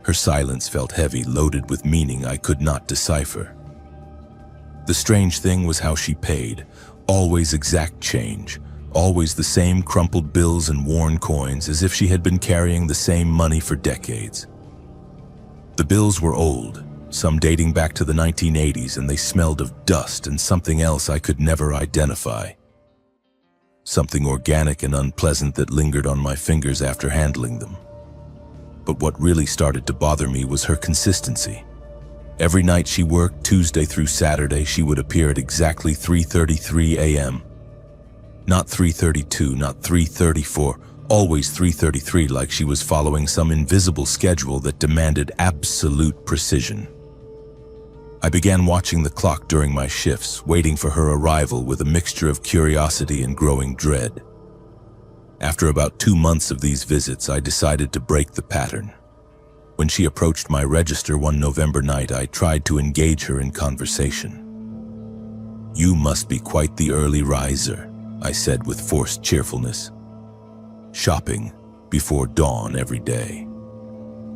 S1: Her silence felt heavy, loaded with meaning I could not decipher. The strange thing was how she paid, always exact change, always the same crumpled bills and worn coins, as if she had been carrying the same money for decades. The bills were old, some dating back to the 1980s, and they smelled of dust and something else I could never identify. Something organic and unpleasant that lingered on my fingers after handling them. But what really started to bother me was her consistency. Every night she worked, Tuesday through Saturday, she would appear at exactly 3:33 a.m. Not 3:32, not 3:34, always 3:33, like she was following some invisible schedule that demanded absolute precision. I began watching the clock during my shifts, waiting for her arrival with a mixture of curiosity and growing dread. After about 2 months of these visits, I decided to break the pattern. When she approached my register one November night, I tried to engage her in conversation. "You must be quite the early riser," I said with forced cheerfulness. "Shopping before dawn every day."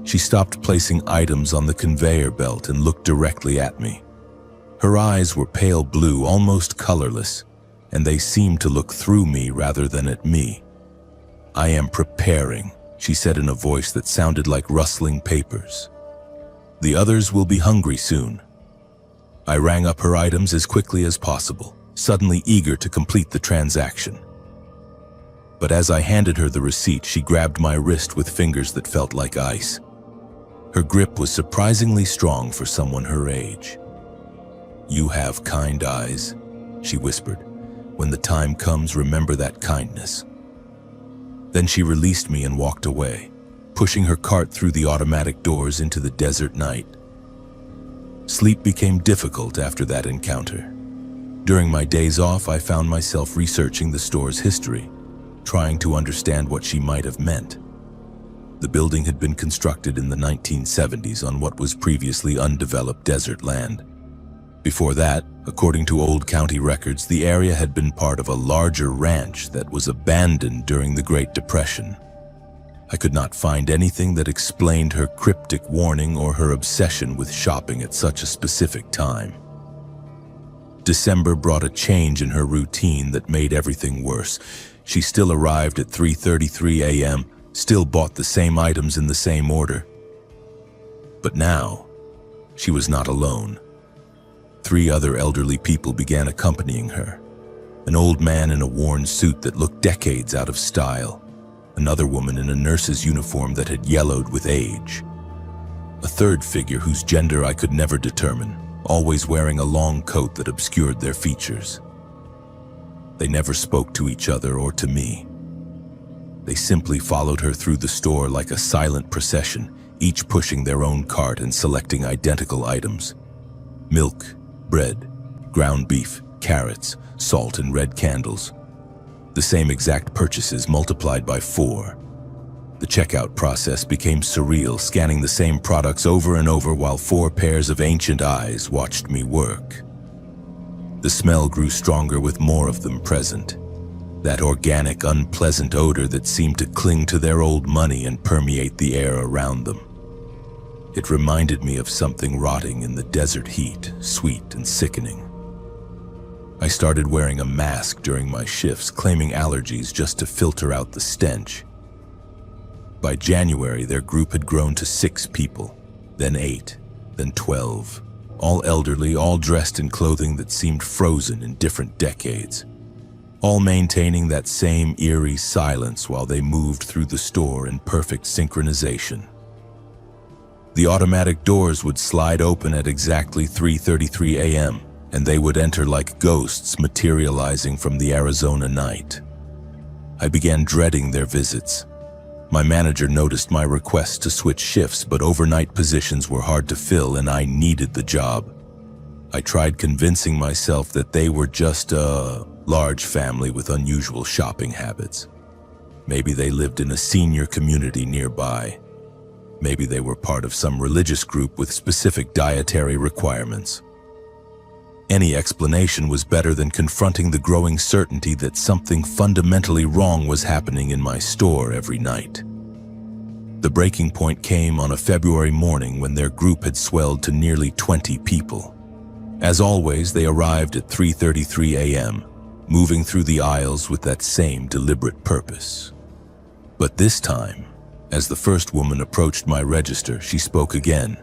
S1: She stopped placing items on the conveyor belt and looked directly at me. Her eyes were pale blue, almost colorless, and they seemed to look through me rather than at me. "I am preparing," she said in a voice that sounded like rustling papers. "The others will be hungry soon." I rang up her items as quickly as possible, suddenly eager to complete the transaction. But as I handed her the receipt, she grabbed my wrist with fingers that felt like ice. Her grip was surprisingly strong for someone her age. "You have kind eyes," she whispered. "When the time comes, remember that kindness." Then she released me and walked away, pushing her cart through the automatic doors into the desert night. Sleep became difficult after that encounter. During my days off, I found myself researching the store's history, trying to understand what she might have meant. The building had been constructed in the 1970s on what was previously undeveloped desert land. Before that, according to old county records, the area had been part of a larger ranch that was abandoned during the Great Depression. I could not find anything that explained her cryptic warning or her obsession with shopping at such a specific time. December brought a change in her routine that made everything worse. She still arrived at 3:33 a.m., still bought the same items in the same order. But now, she was not alone. 3 other elderly people began accompanying her. An old man in a worn suit that looked decades out of style. Another woman in a nurse's uniform that had yellowed with age. A third figure whose gender I could never determine, always wearing a long coat that obscured their features. They never spoke to each other or to me. They simply followed her through the store like a silent procession, each pushing their own cart and selecting identical items. Milk, bread, ground beef, carrots, salt, and red candles. The same exact purchases multiplied by 4. The checkout process became surreal, scanning the same products over and over while 4 pairs of ancient eyes watched me work. The smell grew stronger with more of them present. That organic, unpleasant odor that seemed to cling to their old money and permeate the air around them. It reminded me of something rotting in the desert heat, sweet and sickening. I started wearing a mask during my shifts, claiming allergies just to filter out the stench. By January, their group had grown to 6 people, then 8, then 12, all elderly, all dressed in clothing that seemed frozen in different decades, all maintaining that same eerie silence while they moved through the store in perfect synchronization. The automatic doors would slide open at exactly 3:33 a.m., and they would enter like ghosts materializing from the Arizona night. I began dreading their visits. My manager noticed my request to switch shifts, but overnight positions were hard to fill and I needed the job. I tried convincing myself that they were just a large family with unusual shopping habits. Maybe they lived in a senior community nearby. Maybe they were part of some religious group with specific dietary requirements. Any explanation was better than confronting the growing certainty that something fundamentally wrong was happening in my store every night. The breaking point came on a February morning when their group had swelled to nearly 20 people. As always, they arrived at 3:33 a.m., moving through the aisles with that same deliberate purpose. But this time, as the first woman approached my register, she spoke again.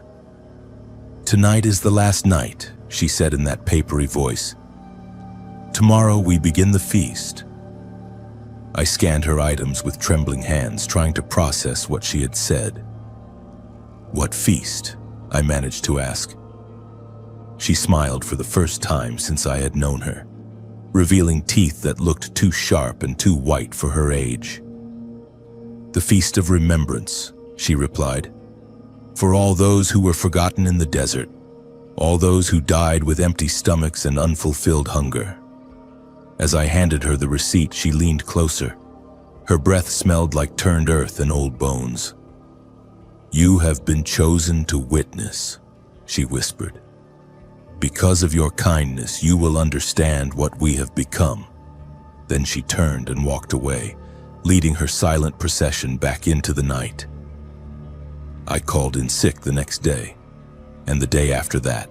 S1: "Tonight is the last night," she said in that papery voice. "Tomorrow we begin the feast." I scanned her items with trembling hands, trying to process what she had said. "What feast?" I managed to ask. She smiled for the first time since I had known her, revealing teeth that looked too sharp and too white for her age. "The Feast of Remembrance," she replied, "for all those who were forgotten in the desert, all those who died with empty stomachs and unfulfilled hunger." As I handed her the receipt, she leaned closer. Her breath smelled like turned earth and old bones. "You have been chosen to witness," she whispered. "Because of your kindness, you will understand what we have become." Then she turned and walked away, leading her silent procession back into the night. I called in sick the next day, and the day after that.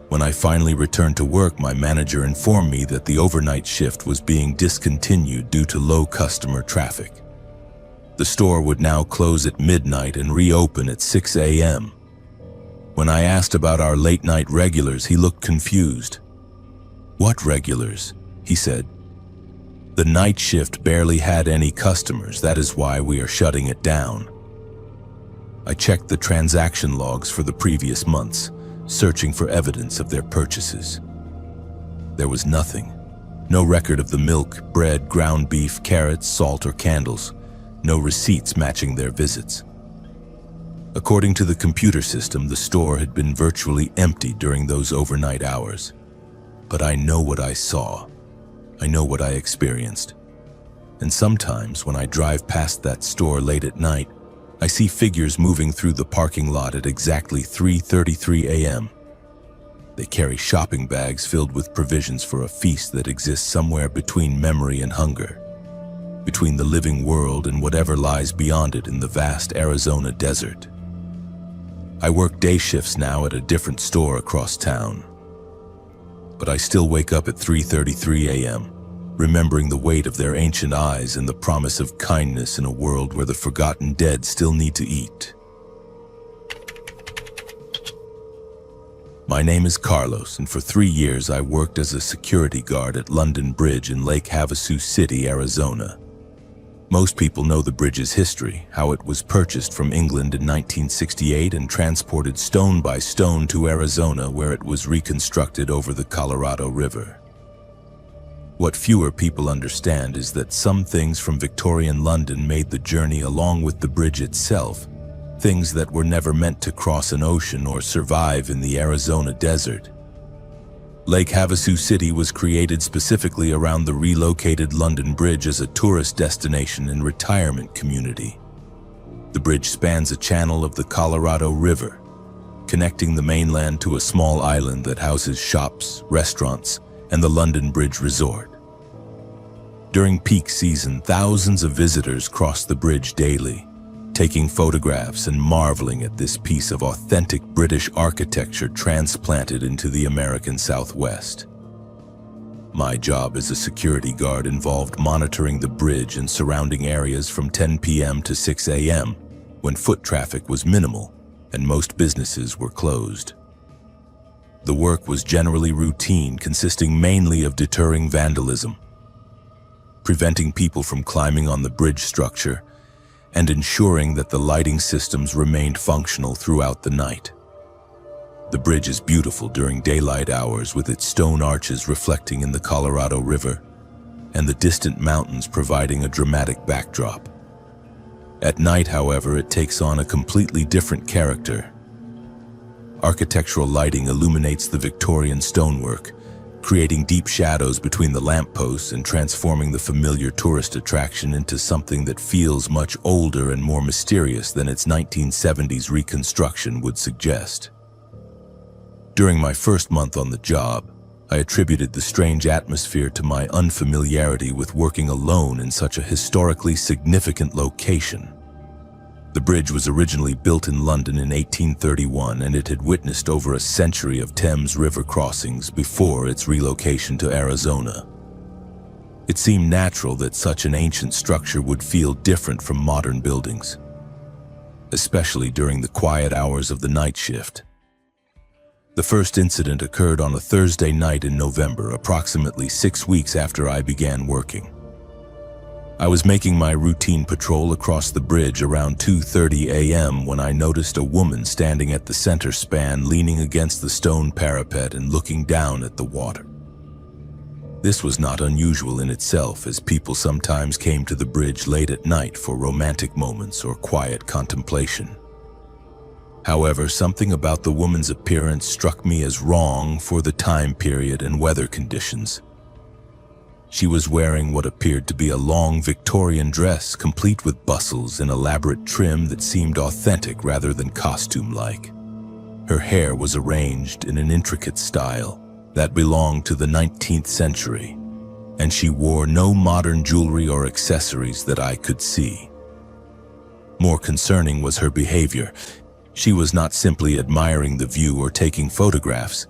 S1: When I finally returned to work, my manager informed me that the overnight shift was being discontinued due to low customer traffic. The store would now close at midnight and reopen at 6 a.m. When I asked about our late-night regulars, he looked confused. "What regulars?" he said. "The night shift barely had any customers. That is why we are shutting it down." I checked the transaction logs for the previous months, searching for evidence of their purchases. There was nothing. No record of the milk, bread, ground beef, carrots, salt, or candles. No receipts matching their visits. According to the computer system, the store had been virtually empty during those overnight hours. But I know what I saw. I know what I experienced. And sometimes when I drive past that store late at night, I see figures moving through the parking lot at exactly 3:33 a.m. They carry shopping bags filled with provisions for a feast that exists somewhere between memory and hunger, between the living world and whatever lies beyond it in the vast Arizona desert. I work day shifts now at a different store across town. But I still wake up at 3:33 a.m., remembering the weight of their ancient eyes and the promise of kindness in a world where the forgotten dead still need to eat. My name is Carlos, and for 3 years I worked as a security guard at London Bridge in Lake Havasu City, Arizona. Most people know the bridge's history, how it was purchased from England in 1968 and transported stone by stone to Arizona, where it was reconstructed over the Colorado River. What fewer people understand is that some things from Victorian London made the journey along with the bridge itself, things that were never meant to cross an ocean or survive in the Arizona desert. Lake Havasu City was created specifically around the relocated London Bridge as a tourist destination and retirement community. The bridge spans a channel of the Colorado River, connecting the mainland to a small island that houses shops, restaurants, and the London Bridge Resort. During peak season, thousands of visitors cross the bridge daily, taking photographs and marveling at this piece of authentic British architecture transplanted into the American Southwest. My job as a security guard involved monitoring the bridge and surrounding areas from 10 p.m. to 6 a.m., when foot traffic was minimal and most businesses were closed. The work was generally routine, consisting mainly of deterring vandalism, preventing people from climbing on the bridge structure, and ensuring that the lighting systems remained functional throughout the night. The bridge is beautiful during daylight hours, with its stone arches reflecting in the Colorado River and the distant mountains providing a dramatic backdrop. At night, however, it takes on a completely different character. Architectural lighting illuminates the Victorian stonework, creating deep shadows between the lampposts and transforming the familiar tourist attraction into something that feels much older and more mysterious than its 1970s reconstruction would suggest. During my first month on the job, I attributed the strange atmosphere to my unfamiliarity with working alone in such a historically significant location. The bridge was originally built in London in 1831, and it had witnessed over a century of Thames River crossings before its relocation to Arizona. It seemed natural that such an ancient structure would feel different from modern buildings, especially during the quiet hours of the night shift. The first incident occurred on a Thursday night in November, approximately 6 weeks after I began working. I was making my routine patrol across the bridge around 2:30 a.m. when I noticed a woman standing at the center span, leaning against the stone parapet and looking down at the water. This was not unusual in itself, as people sometimes came to the bridge late at night for romantic moments or quiet contemplation. However, something about the woman's appearance struck me as wrong for the time period and weather conditions. She was wearing what appeared to be a long Victorian dress, complete with bustles and elaborate trim that seemed authentic rather than costume-like. Her hair was arranged in an intricate style that belonged to the 19th century, and she wore no modern jewelry or accessories that I could see. More concerning was her behavior. She was not simply admiring the view or taking photographs.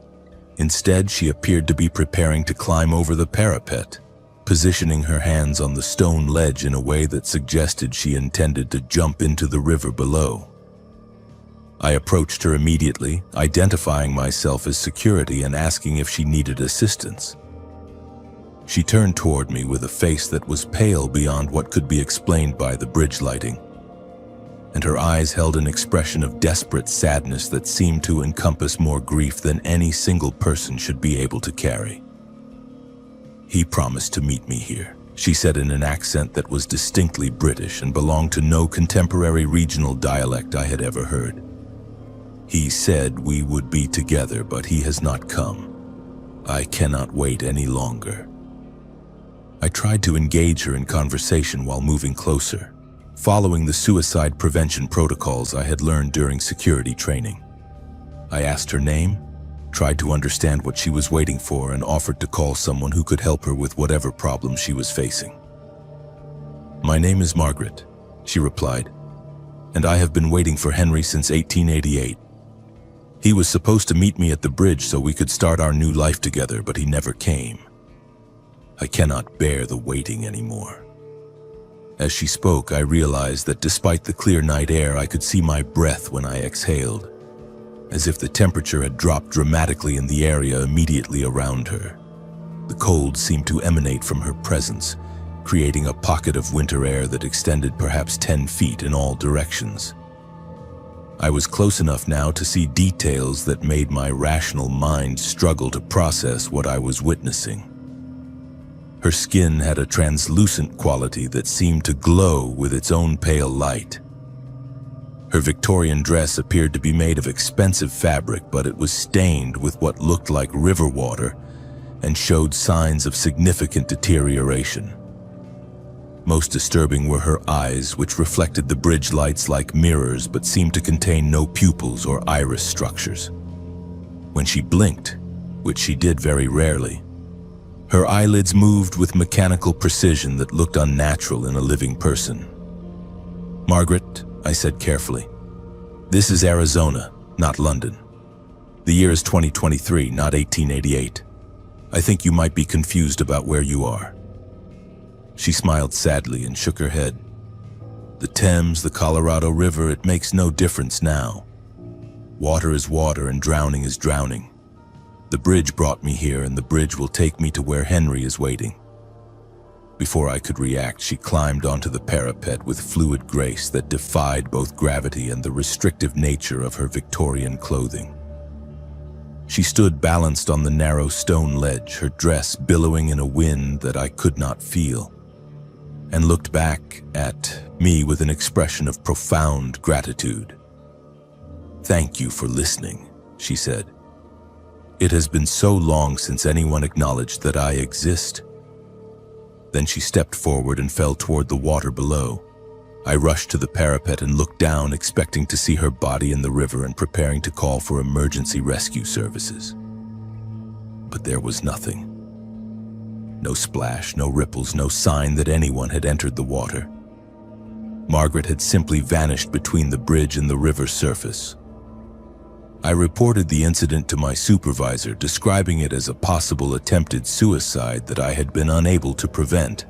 S1: Instead, she appeared to be preparing to climb over the parapet, positioning her hands on the stone ledge in a way that suggested she intended to jump into the river below. I approached her immediately, identifying myself as security and asking if she needed assistance. She turned toward me with a face that was pale beyond what could be explained by the bridge lighting, and her eyes held an expression of desperate sadness that seemed to encompass more grief than any single person should be able to carry. "He promised to meet me here," she said in an accent that was distinctly British and belonged to no contemporary regional dialect I had ever heard. "He said we would be together, but he has not come. I cannot wait any longer." I tried to engage her in conversation while moving closer, following the suicide prevention protocols I had learned during security training. I asked her name, tried to understand what she was waiting for, and offered to call someone who could help her with whatever problem she was facing. "My name is Margaret," she replied, "and I have been waiting for Henry since 1888. He was supposed to meet me at the bridge so we could start our new life together, but he never came. I cannot bear the waiting anymore." As she spoke, I realized that despite the clear night air, I could see my breath when I exhaled, as if the temperature had dropped dramatically in the area immediately around her. The cold seemed to emanate from her presence, creating a pocket of winter air that extended perhaps 10 feet in all directions. I was close enough now to see details that made my rational mind struggle to process what I was witnessing. Her skin had a translucent quality that seemed to glow with its own pale light. Her Victorian dress appeared to be made of expensive fabric, but it was stained with what looked like river water and showed signs of significant deterioration. Most disturbing were her eyes, which reflected the bridge lights like mirrors but seemed to contain no pupils or iris structures. When she blinked, which she did very rarely, her eyelids moved with mechanical precision that looked unnatural in a living person. "Margaret," I said carefully, "this is Arizona, not London. The year is 2023, not 1888. I think you might be confused about where you are." She smiled sadly and shook her head. "The Thames, the Colorado River, it makes no difference now. Water is water and drowning is drowning. The bridge brought me here, and the bridge will take me to where Henry is waiting." Before I could react, she climbed onto the parapet with fluid grace that defied both gravity and the restrictive nature of her Victorian clothing. She stood balanced on the narrow stone ledge, her dress billowing in a wind that I could not feel, and looked back at me with an expression of profound gratitude. "Thank you for listening," she said. "It has been so long since anyone acknowledged that I exist." Then she stepped forward and fell toward the water below. I rushed to the parapet and looked down, expecting to see her body in the river and preparing to call for emergency rescue services. But there was nothing. No splash, no ripples, no sign that anyone had entered the water. Margaret had simply vanished between the bridge and the river surface. I reported the incident to my supervisor, describing it as a possible attempted suicide that I had been unable to prevent.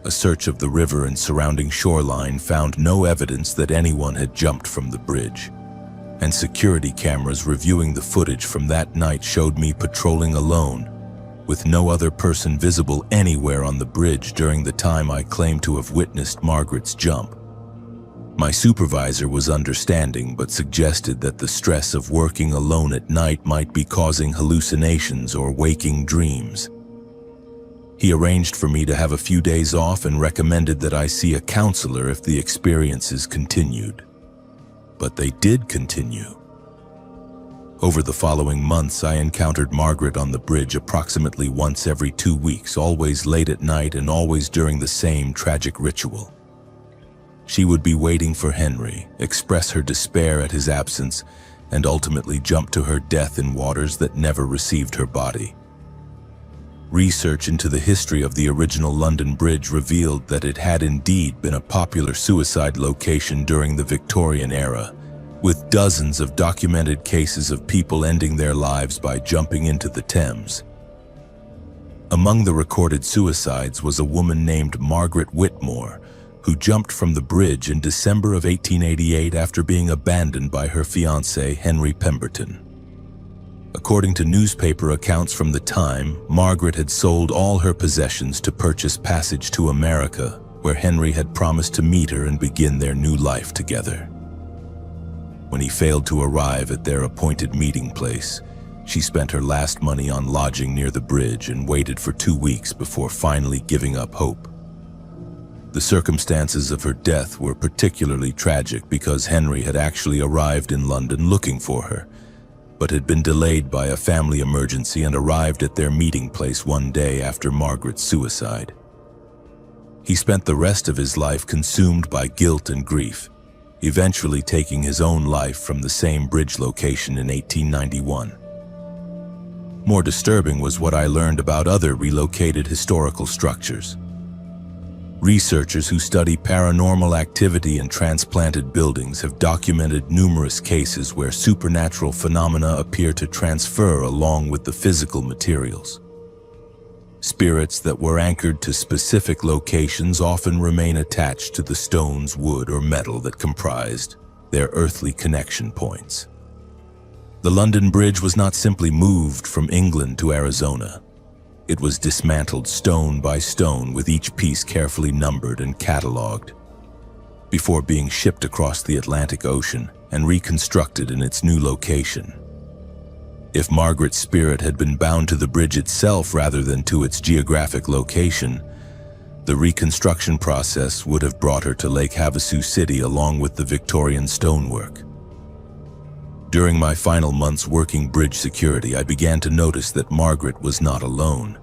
S1: A search of the river and surrounding shoreline found no evidence that anyone had jumped from the bridge, and security cameras reviewing the footage from that night showed me patrolling alone, with no other person visible anywhere on the bridge during the time I claimed to have witnessed Margaret's jump. My supervisor was understanding but suggested that the stress of working alone at night might be causing hallucinations or waking dreams. He arranged for me to have a few days off and recommended that I see a counselor if the experiences continued. But they did continue. Over the following months, I encountered Margaret on the bridge approximately once every 2 weeks, always late at night and always during the same tragic ritual. She would be waiting for Henry, express her despair at his absence, and ultimately jump to her death in waters that never received her body. Research into the history of the original London Bridge revealed that it had indeed been a popular suicide location during the Victorian era, with dozens of documented cases of people ending their lives by jumping into the Thames. Among the recorded suicides was a woman named Margaret Whitmore, who jumped from the bridge in December of 1888 after being abandoned by her fiancé, Henry Pemberton. According to newspaper accounts from the time, Margaret had sold all her possessions to purchase passage to America, where Henry had promised to meet her and begin their new life together. When he failed to arrive at their appointed meeting place, she spent her last money on lodging near the bridge and waited for 2 weeks before finally giving up hope. The circumstances of her death were particularly tragic because Henry had actually arrived in London looking for her, but had been delayed by a family emergency and arrived at their meeting place one day after Margaret's suicide. He spent the rest of his life consumed by guilt and grief, eventually taking his own life from the same bridge location in 1891. More disturbing was what I learned about other relocated historical structures. Researchers who study paranormal activity in transplanted buildings have documented numerous cases where supernatural phenomena appear to transfer along with the physical materials. Spirits that were anchored to specific locations often remain attached to the stones, wood, or metal that comprised their earthly connection points. The London Bridge was not simply moved from England to Arizona. It was dismantled stone by stone, with each piece carefully numbered and catalogued, before being shipped across the Atlantic Ocean and reconstructed in its new location. If Margaret's spirit had been bound to the bridge itself rather than to its geographic location, the reconstruction process would have brought her to Lake Havasu City along with the Victorian stonework. During my final months working bridge security, I began to notice that Margaret was not alone.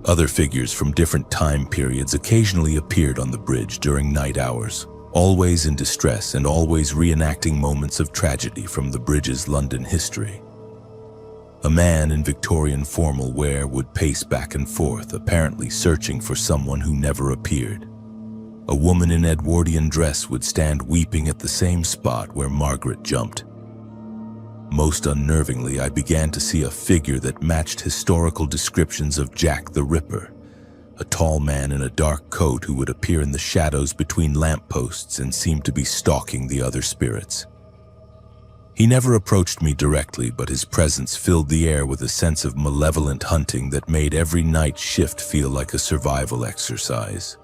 S1: Other figures from different time periods occasionally appeared on the bridge during night hours, always in distress and always reenacting moments of tragedy from the bridge's London history. A man in Victorian formal wear would pace back and forth, apparently searching for someone who never appeared. A woman in Edwardian dress would stand weeping at the same spot where Margaret jumped. Most unnervingly, I began to see a figure that matched historical descriptions of Jack the Ripper, a tall man in a dark coat who would appear in the shadows between lampposts and seemed to be stalking the other spirits. He never approached me directly, but his presence filled the air with a sense of malevolent hunting that made every night shift feel like a survival exercise.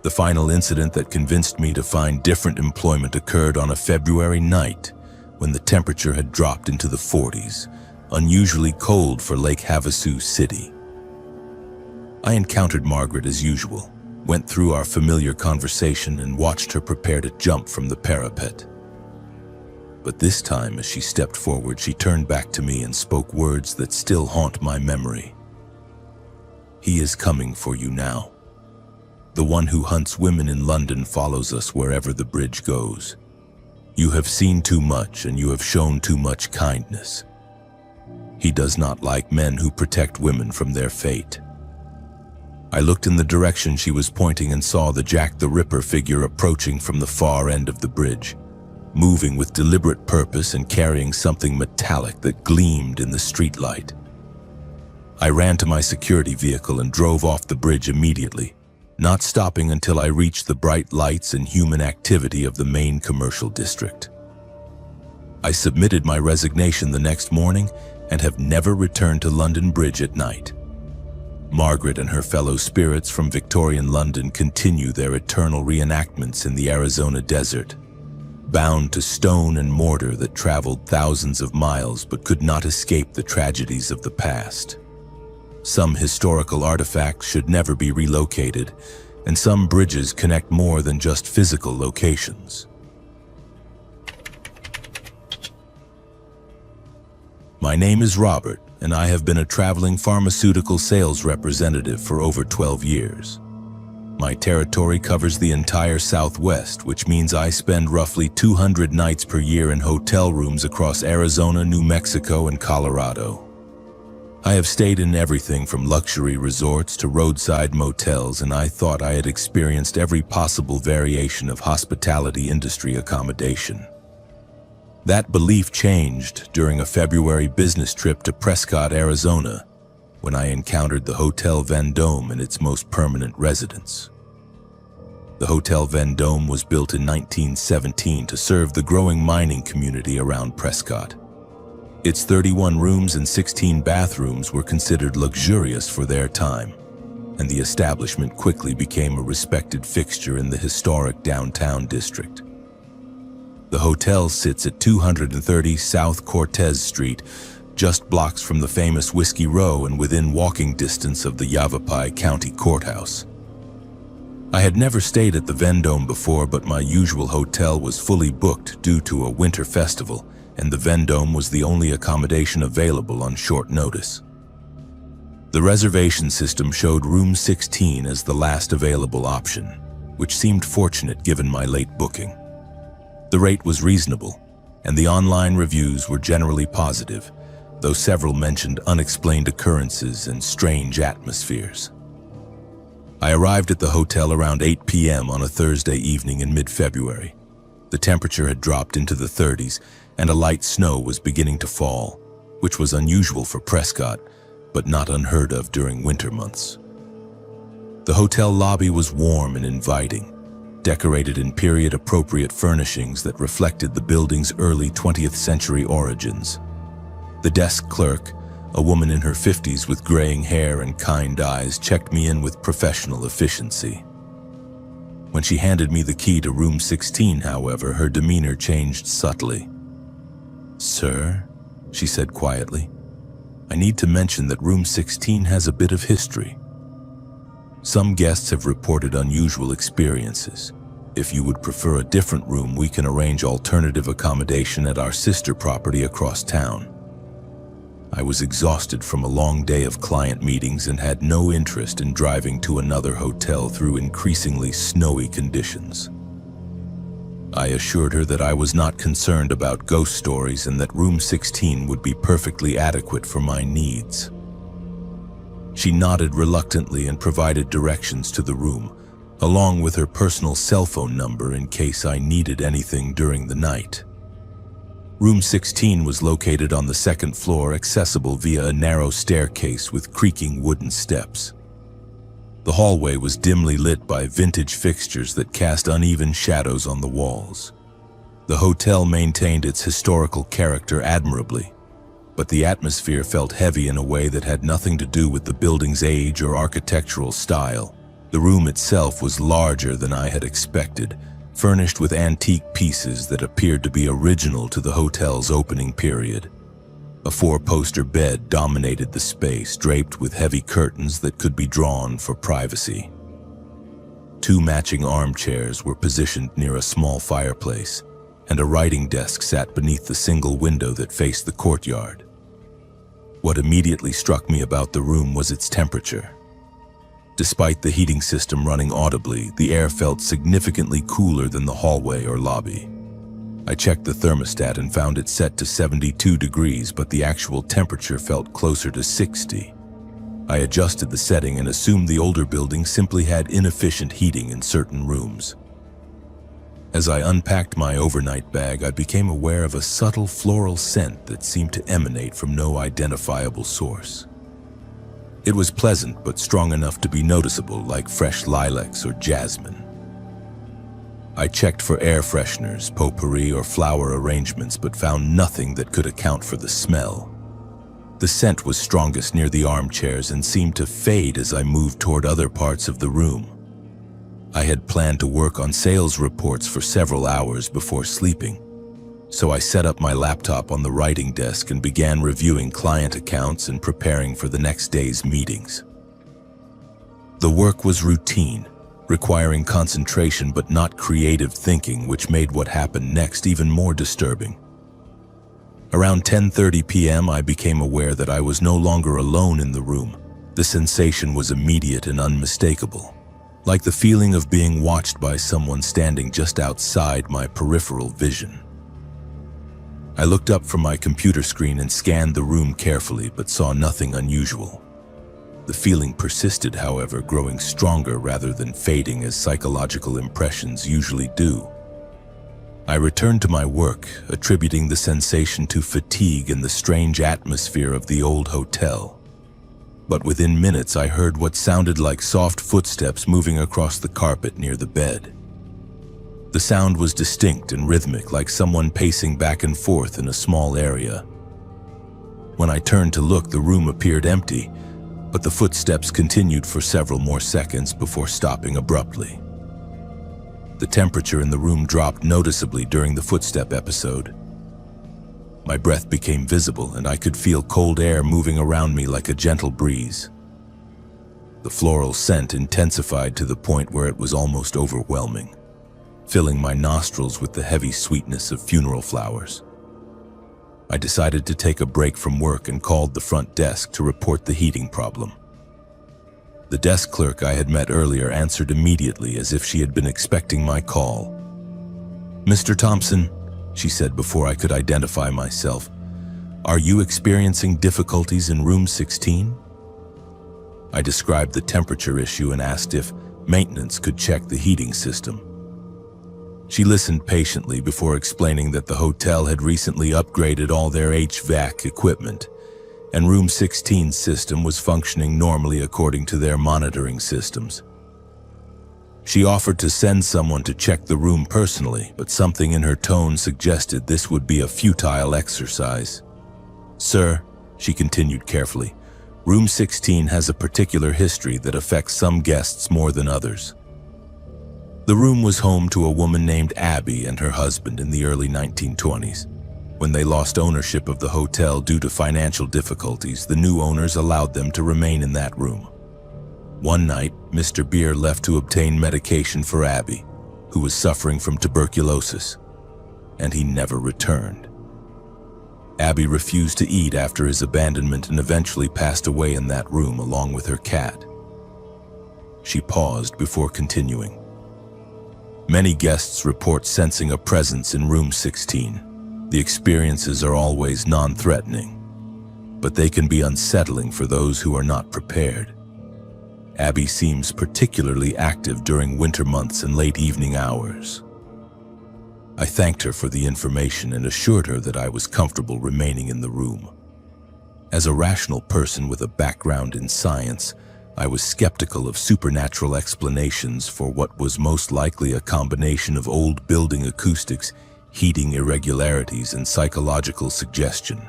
S1: The final incident that convinced me to find different employment occurred on a February night, when the temperature had dropped into the 40s, unusually cold for Lake Havasu City. I encountered Margaret as usual, went through our familiar conversation and watched her prepare to jump from the parapet. But this time, as she stepped forward, she turned back to me and spoke words that still haunt my memory. "He is coming for you now. The one who hunts women in London follows us wherever the bridge goes. You have seen too much and you have shown too much kindness. He does not like men who protect women from their fate." I looked in the direction she was pointing and saw the Jack the Ripper figure approaching from the far end of the bridge, moving with deliberate purpose and carrying something metallic that gleamed in the streetlight. I ran to my security vehicle and drove off the bridge immediately, not stopping until I reached the bright lights and human activity of the main commercial district. I submitted my resignation the next morning and have never returned to London Bridge at night. Margaret and her fellow spirits from Victorian London continue their eternal reenactments in the Arizona desert, bound to stone and mortar that traveled thousands of miles but could not escape the tragedies of the past. Some historical artifacts should never be relocated, and some bridges connect more than just physical locations. My name is Robert, and I have been a traveling pharmaceutical sales representative for over 12 years. My territory covers the entire Southwest, which means I spend roughly 200 nights per year in hotel rooms across Arizona, New Mexico, and Colorado. I have stayed in everything from luxury resorts to roadside motels, and I thought I had experienced every possible variation of hospitality industry accommodation. That belief changed during a February business trip to Prescott, Arizona, when I encountered the Hotel Vendome and its most permanent residents. The Hotel Vendome was built in 1917 to serve the growing mining community around Prescott. Its 31 rooms and 16 bathrooms were considered luxurious for their time, and the establishment quickly became a respected fixture in the historic downtown district. The hotel sits at 230 South Cortez Street, just blocks from the famous Whiskey Row and within walking distance of the Yavapai County Courthouse. I had never stayed at the Vendome before, but my usual hotel was fully booked due to a winter festival, and the Vendome was the only accommodation available on short notice. The reservation system showed room 16 as the last available option, which seemed fortunate given my late booking. The rate was reasonable, and the online reviews were generally positive, though several mentioned unexplained occurrences and strange atmospheres. I arrived at the hotel around 8 p.m. on a Thursday evening in mid-February. The temperature had dropped into the 30s, and a light snow was beginning to fall, which was unusual for Prescott, but not unheard of during winter months. The hotel lobby was warm and inviting, decorated in period-appropriate furnishings that reflected the building's early 20th century origins. The desk clerk, a woman in her 50s with graying hair and kind eyes, checked me in with professional efficiency. When she handed me the key to room 16, however, her demeanor changed subtly. "Sir," she said quietly, "I need to mention that room 16 has a bit of history. Some guests have reported unusual experiences. If you would prefer a different room, we can arrange alternative accommodation at our sister property across town." I was exhausted from a long day of client meetings and had no interest in driving to another hotel through increasingly snowy conditions. I assured her that I was not concerned about ghost stories and that room 16 would be perfectly adequate for my needs. She nodded reluctantly and provided directions to the room, along with her personal cell phone number in case I needed anything during the night. Room 16 was located on the second floor, accessible via a narrow staircase with creaking wooden steps. The hallway was dimly lit by vintage fixtures that cast uneven shadows on the walls. The hotel maintained its historical character admirably, but the atmosphere felt heavy in a way that had nothing to do with the building's age or architectural style. The room itself was larger than I had expected, furnished with antique pieces that appeared to be original to the hotel's opening period. A four-poster bed dominated the space, draped with heavy curtains that could be drawn for privacy. Two matching armchairs were positioned near a small fireplace, and a writing desk sat beneath the single window that faced the courtyard. What immediately struck me about the room was its temperature. Despite the heating system running audibly, the air felt significantly cooler than the hallway or lobby. I checked the thermostat and found it set to 72 degrees, but the actual temperature felt closer to 60. I adjusted the setting and assumed the older building simply had inefficient heating in certain rooms. As I unpacked my overnight bag, I became aware of a subtle floral scent that seemed to emanate from no identifiable source. It was pleasant but strong enough to be noticeable, like fresh lilacs or jasmine. I checked for air fresheners, potpourri, or flower arrangements, but found nothing that could account for the smell. The scent was strongest near the armchairs and seemed to fade as I moved toward other parts of the room. I had planned to work on sales reports for several hours before sleeping, so I set up my laptop on the writing desk and began reviewing client accounts and preparing for the next day's meetings. The work was routine, requiring concentration but not creative thinking, which made what happened next even more disturbing. Around 10:30 p.m., I became aware that I was no longer alone in the room. The sensation was immediate and unmistakable, like the feeling of being watched by someone standing just outside my peripheral vision. I looked up from my computer screen and scanned the room carefully, but saw nothing unusual. The feeling persisted, however, growing stronger rather than fading as psychological impressions usually do. I returned to my work, attributing the sensation to fatigue and the strange atmosphere of the old hotel. But within minutes, I heard what sounded like soft footsteps moving across the carpet near the bed. The sound was distinct and rhythmic, like someone pacing back and forth in a small area. When I turned to look, the room appeared empty, but the footsteps continued for several more seconds before stopping abruptly. The temperature in the room dropped noticeably during the footstep episode. My breath became visible, and I could feel cold air moving around me like a gentle breeze. The floral scent intensified to the point where it was almost overwhelming, filling my nostrils with the heavy sweetness of funeral flowers. I decided to take a break from work and called the front desk to report the heating problem. The desk clerk I had met earlier answered immediately, as if she had been expecting my call. "Mr. Thompson," she said before I could identify myself, "are you experiencing difficulties in room 16? I described the temperature issue and asked if maintenance could check the heating system. She listened patiently before explaining that the hotel had recently upgraded all their HVAC equipment, and room 16's system was functioning normally according to their monitoring systems. She offered to send someone to check the room personally, but something in her tone suggested this would be a futile exercise. "Sir," she continued carefully, "room 16 has a particular history that affects some guests more than others. The room was home to a woman named Abby and her husband in the early 1920s. When they lost ownership of the hotel due to financial difficulties, the new owners allowed them to remain in that room. One night, Mr. Beer left to obtain medication for Abby, who was suffering from tuberculosis, and he never returned. Abby refused to eat after his abandonment and eventually passed away in that room along with her cat." She paused before continuing. "Many guests report sensing a presence in room 16. The experiences are always non-threatening, but they can be unsettling for those who are not prepared. Abby seems particularly active during winter months and late evening hours." I thanked her for the information and assured her that I was comfortable remaining in the room. As a rational person with a background in science, I was skeptical of supernatural explanations for what was most likely a combination of old building acoustics, heating irregularities, and psychological suggestion.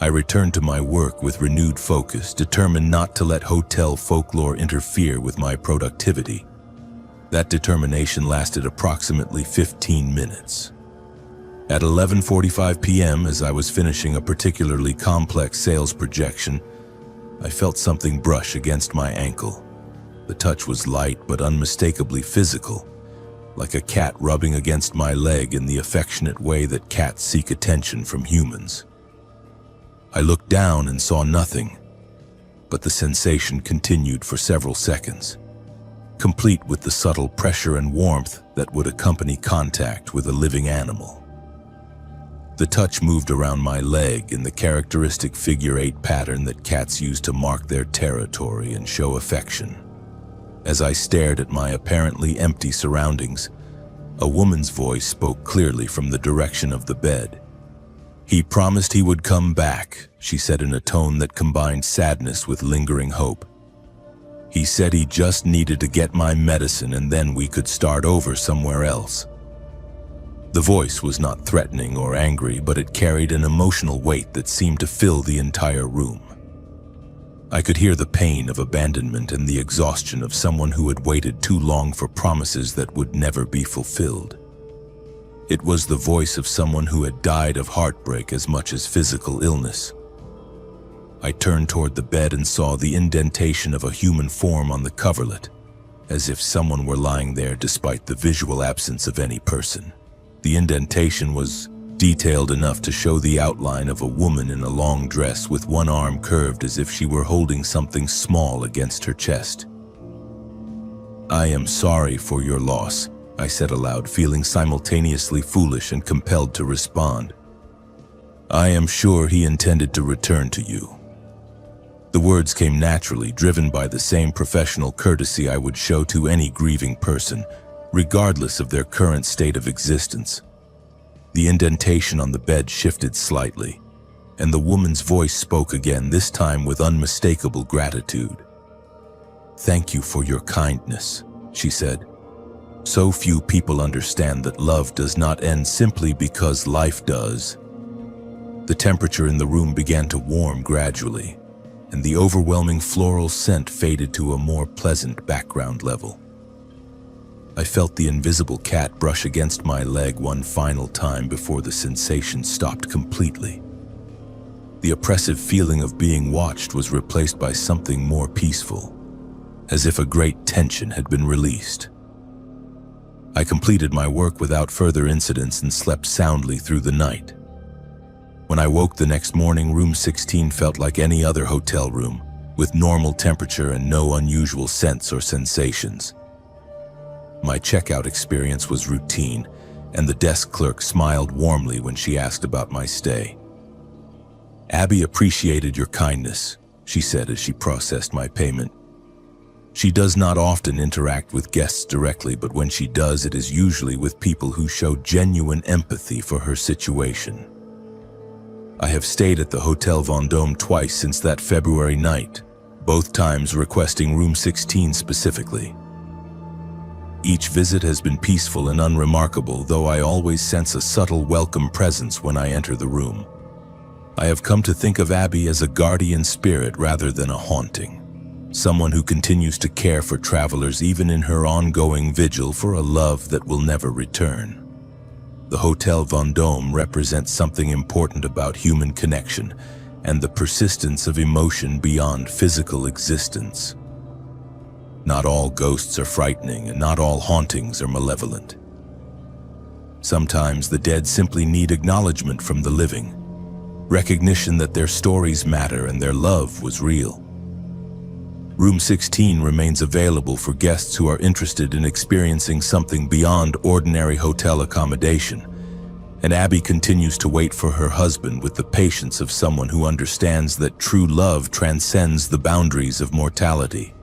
S1: I returned to my work with renewed focus, determined not to let hotel folklore interfere with my productivity. That determination lasted approximately 15 minutes. At 11:45 p.m., as I was finishing a particularly complex sales projection, I felt something brush against my ankle. The touch was light but unmistakably physical, like a cat rubbing against my leg in the affectionate way that cats seek attention from humans. I looked down and saw nothing, but the sensation continued for several seconds, complete with the subtle pressure and warmth that would accompany contact with a living animal. The touch moved around my leg in the characteristic figure-8 pattern that cats use to mark their territory and show affection. As I stared at my apparently empty surroundings, a woman's voice spoke clearly from the direction of the bed. "He promised he would come back," she said in a tone that combined sadness with lingering hope. "He said he just needed to get my medicine and then we could start over somewhere else." The voice was not threatening or angry, but it carried an emotional weight that seemed to fill the entire room. I could hear the pain of abandonment and the exhaustion of someone who had waited too long for promises that would never be fulfilled. It was the voice of someone who had died of heartbreak as much as physical illness. I turned toward the bed and saw the indentation of a human form on the coverlet, as if someone were lying there despite the visual absence of any person. The indentation was detailed enough to show the outline of a woman in a long dress with one arm curved as if she were holding something small against her chest. "I am sorry for your loss," I said aloud, feeling simultaneously foolish and compelled to respond. "I am sure he intended to return to you." The words came naturally, driven by the same professional courtesy I would show to any grieving person, regardless of their current state of existence. The indentation on the bed shifted slightly, and the woman's voice spoke again, this time with unmistakable gratitude. "Thank you for your kindness," she said. "So few people understand that love does not end simply because life does." The temperature in the room began to warm gradually, and the overwhelming floral scent faded to a more pleasant background level. I felt the invisible cat brush against my leg one final time before the sensation stopped completely. The oppressive feeling of being watched was replaced by something more peaceful, as if a great tension had been released. I completed my work without further incidents and slept soundly through the night. When I woke the next morning, room 16 felt like any other hotel room, with normal temperature and no unusual scents or sensations. My checkout experience was routine, and the desk clerk smiled warmly when she asked about my stay. "Abby appreciated your kindness," she said as she processed my payment. "She does not often interact with guests directly, but when she does, it is usually with people who show genuine empathy for her situation. I have stayed at the Hotel Vendôme twice since that February night, both times requesting room 16 specifically. Each visit has been peaceful and unremarkable, though I always sense a subtle welcome presence when I enter the room. I have come to think of Abby as a guardian spirit rather than a haunting, someone who continues to care for travelers even in her ongoing vigil for a love that will never return. The Hotel Vendôme represents something important about human connection and the persistence of emotion beyond physical existence. Not all ghosts are frightening, and not all hauntings are malevolent. Sometimes the dead simply need acknowledgement from the living, recognition that their stories matter and their love was real. Room 16 remains available for guests who are interested in experiencing something beyond ordinary hotel accommodation, and Abby continues to wait for her husband with the patience of someone who understands that true love transcends the boundaries of mortality.